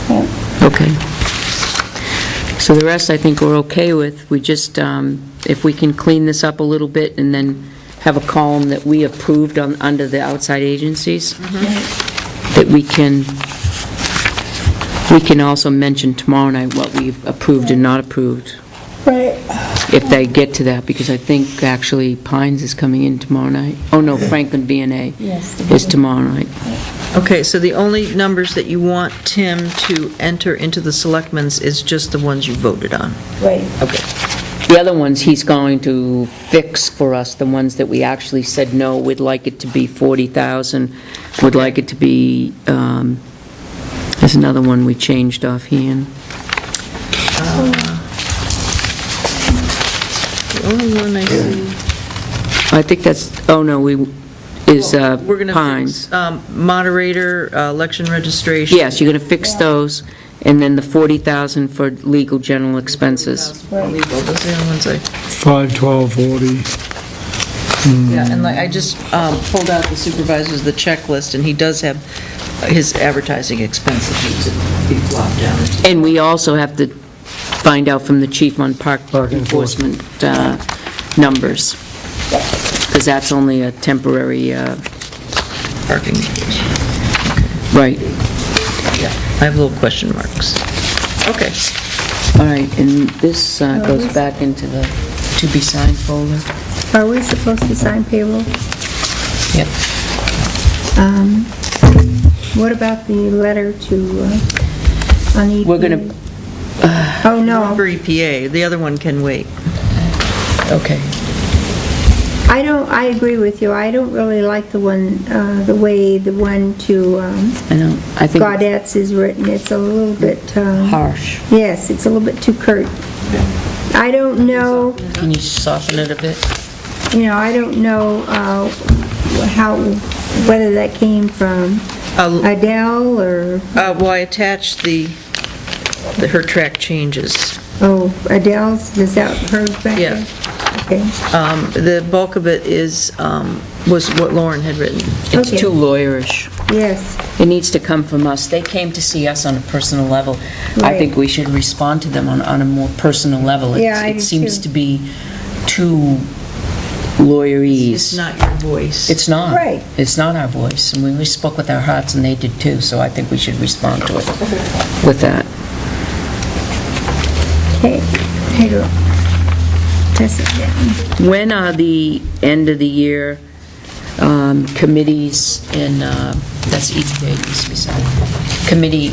yeah. Okay. So the rest, I think we're okay with. We just, if we can clean this up a little bit and then have a column that we approved on, under the outside agencies, that we can also mention tomorrow night what we've approved and not approved, Right. if they get to that, because I think actually Pines is coming in tomorrow night. Oh, no, Franklin V&A Yes. is tomorrow night. Okay, so the only numbers that you want Tim to enter into the selectmen's is just the ones you voted on? Right. Okay. The other ones he's going to fix for us, the ones that we actually said, no, we'd like it to be 40,000, would like it to be, there's another one we changed offhand. The only one I see... I think that's, oh no, is We're going to Pines. fix moderator, election registration. Yes, you're going to fix those, and then the 40,000 for legal general expenses. Legal, those are the only ones I... 51240. Yeah, and like, I just pulled out the supervisor's, the checklist, and he does have his advertising expenses need to be flopped down. And we also have to find out from the chief on park enforcement numbers, because that's only a temporary, Parking. right. Yeah, I have little question marks. Okay. All right, and this goes back into the to-be-signed folder. Are we supposed to sign payroll? Yep. What about the letter to, on EPA? We're going to, Oh, no. For EPA, the other one can wait. okay. I agree with you. I don't really like the one, the way the one to I know, I think Gaudette's is written. It's a little bit, harsh. yes, it's a little bit too curt. I don't know, Can you soften it a bit? I don't know whether that came from Adele or, Well, I attached her track changes. Adele's, is that hers back Yeah. there? Okay. The bulk of it was what Lauren had written. It's Okay. too lawyerish. Yes, It needs to come from us. They came to see us on a personal level. I Right. think we should respond to them on a more personal level. Yeah, I do It seems too. to be too lawyerese. It's not your voice. It's not. Right. It's not our voice, and we spoke with our hearts, and they did too, so I think we should respond to it with that. okay. Here you go. Pass it down. When are the end of the year committees and, that's EPA needs to be signed, committee,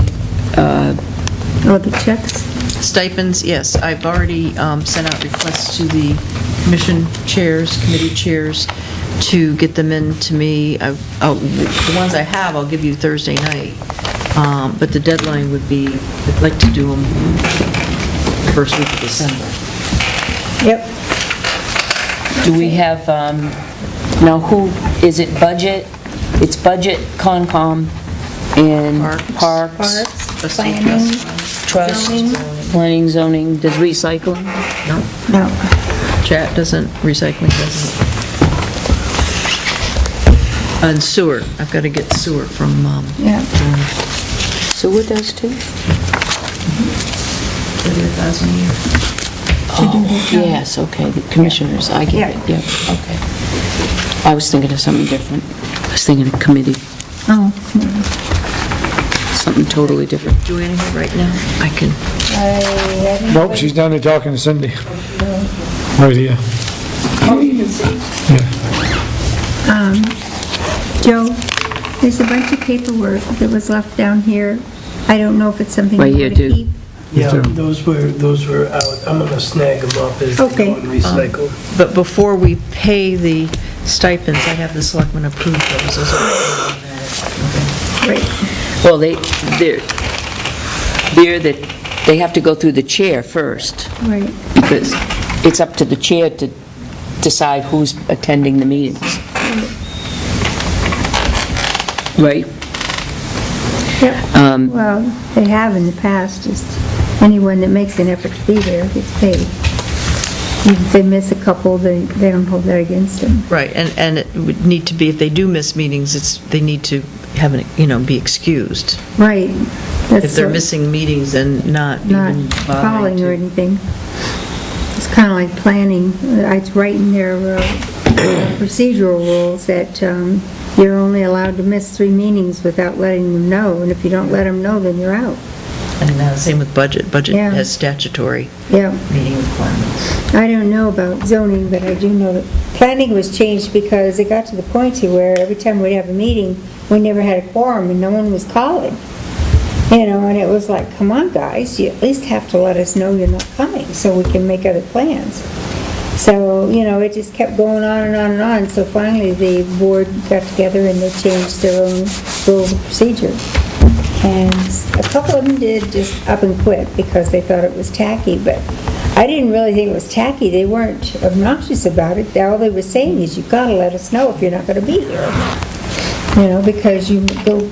Oh, the checks? Stipends, yes, I've already sent out requests to the commission chairs, committee chairs, to get them in to me. The ones I have, I'll give you Thursday night, but the deadline would be, I'd like to do them first week of December. Yep. do we have, now who, is it budget? It's budget, Concom, and Parks, Parks, planning, Trust, zoning. Planning, Zoning, does recycling? No, No. chat doesn't, recycling doesn't. And sewer, I've got to get sewer from, Yeah. Sewer does too? 30,000 a year. Oh, yes, okay, the commissioners, I get it, Yeah. yeah, okay. I was thinking of something different. I was thinking of committee. Oh, something totally different. Joanna here right now? I can, Nope, she's down there talking to Cindy. Right here. Joe, there's a bunch of paperwork that was left down here. I don't know if it's something Right you here, want to too. keep. Yeah, those were out. I'm gonna snag them up as they Okay. go and recycle. but before we pay the stipends, I have the selectmen approve those. Those are- Right. Well, they have to go through the chair first, Right. because it's up to the chair to decide who's attending the meetings. Right? Yep. Um, Well, they have in the past, just anyone that makes an effort to be there gets paid. If they miss a couple, they don't hold that against them. Right, and it would need to be, if they do miss meetings, they need to have, be excused. Right. If they're missing meetings and not Not even following bothering or to. anything. It's kind of like planning. It's right in their procedural rules that you're only allowed to miss 3 meetings without letting them know, and if you don't let them know, then you're out. And same with budget. Budget Yeah. has statutory Yeah. meeting requirements. I don't know about zoning, but I do know that planning was changed because it got to the point to where every time we'd have a meeting, we never had a quorum and no one was calling. And it was like, come on, guys, you at least have to let us know you're not coming so we can make other plans. So, it just kept going on and on and on. So finally, the board got together and they changed their own rules of procedure. And a couple of them did just up and quit because they thought it was tacky, but I didn't really think it was tacky. They weren't obnoxious about it. All they were saying is, you've got to let us know if you're not going to be here. Because you go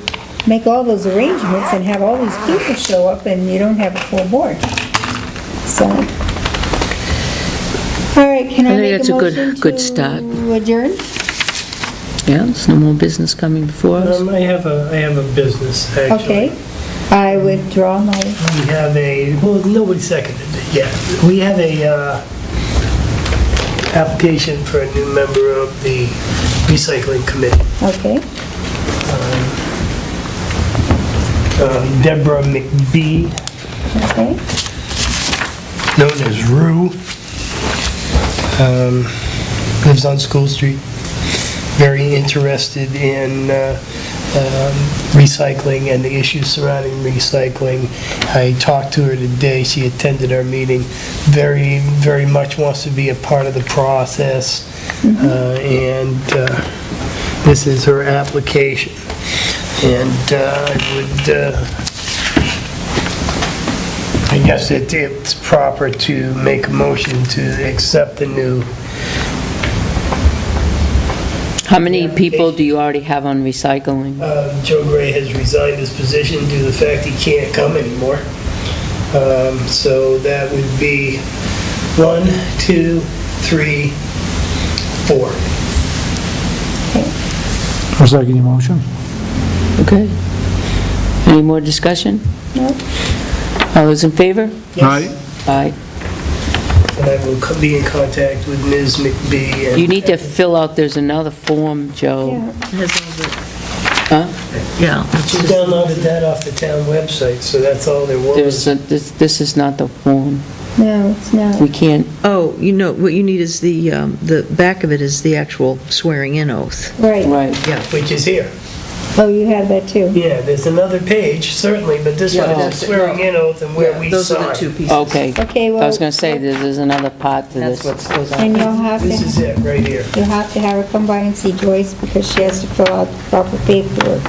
make all those arrangements and have all these people show up and you don't have a full board. So, all right, can I think make that's a a motion good start. to adjourn? Yeah, there's no more business coming before us. I have a business, actually. Okay. I withdraw my, We have nobody seconded it yet. We have a application for a new member of the recycling committee. okay. Deborah McBee, Okay. known as Rue, lives on School Street. Very interested in recycling and the issues surrounding recycling. I talked to her today. She attended our meeting. Very, very much wants to be a part of the process. And this is her application. And I guess it's proper to make a motion to accept the new. How many people do you already have on recycling? Joe Gray has resigned his position due to the fact he can't come anymore. So that would be 1, 2, 3, 4. I'll second your motion. Okay. Any more discussion? No. All those in favor? Aye. Aye. And I will be in contact with Ms. McBee. You need to fill out, there's another form, Joe. Yeah. Has all the, Huh? yeah. She downloaded that off the town website, so that's all there was. This is not the form. No, it's not. We can't, Oh, what you need is the back of it is the actual swearing in oath. Right. right. Yeah. Which is here. Oh, you have that too? Yeah, there's another page, certainly, but this one Yeah, is the swearing in oath and where we Those are the two sign. pieces. Okay. Okay, I well. was going to say, there's another part to That's this. what goes And on. you'll have This is to, it, right here. you'll have to have her come by and see Joyce because she has to fill out the proper paperwork.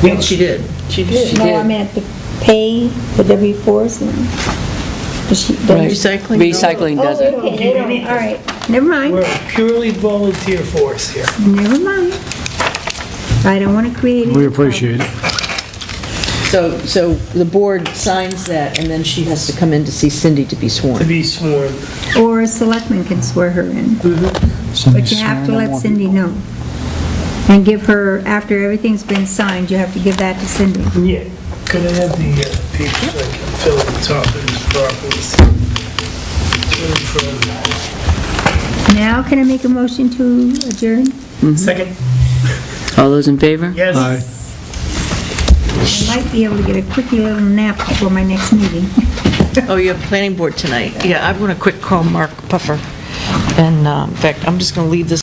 Yeah, she did. She did. No, I did. meant to pay the W-4s and. does she- Right. Recycling? Recycling Oh, does it. okay, they don't, all right, never mind, We're a purely volunteer force here. never mind. I don't want to create any We appreciate it. So the board signs that, and then she has to come in to see Cindy to be To sworn. be sworn. Or a selectman can swear her in. But you have to let Cindy know. And give her, after everything's been signed, you have to give that to Cindy. Yeah. Could I have the paper so I can fill in the top of this properly? Now, can I make a motion to adjourn? Second? All those in favor? Yes. Aye. I might be able to get a quickie little nap before my next meeting. Oh, you have planning board tonight. Yeah, I'm going to quick call Mark Puffer. And in fact, I'm just going to leave this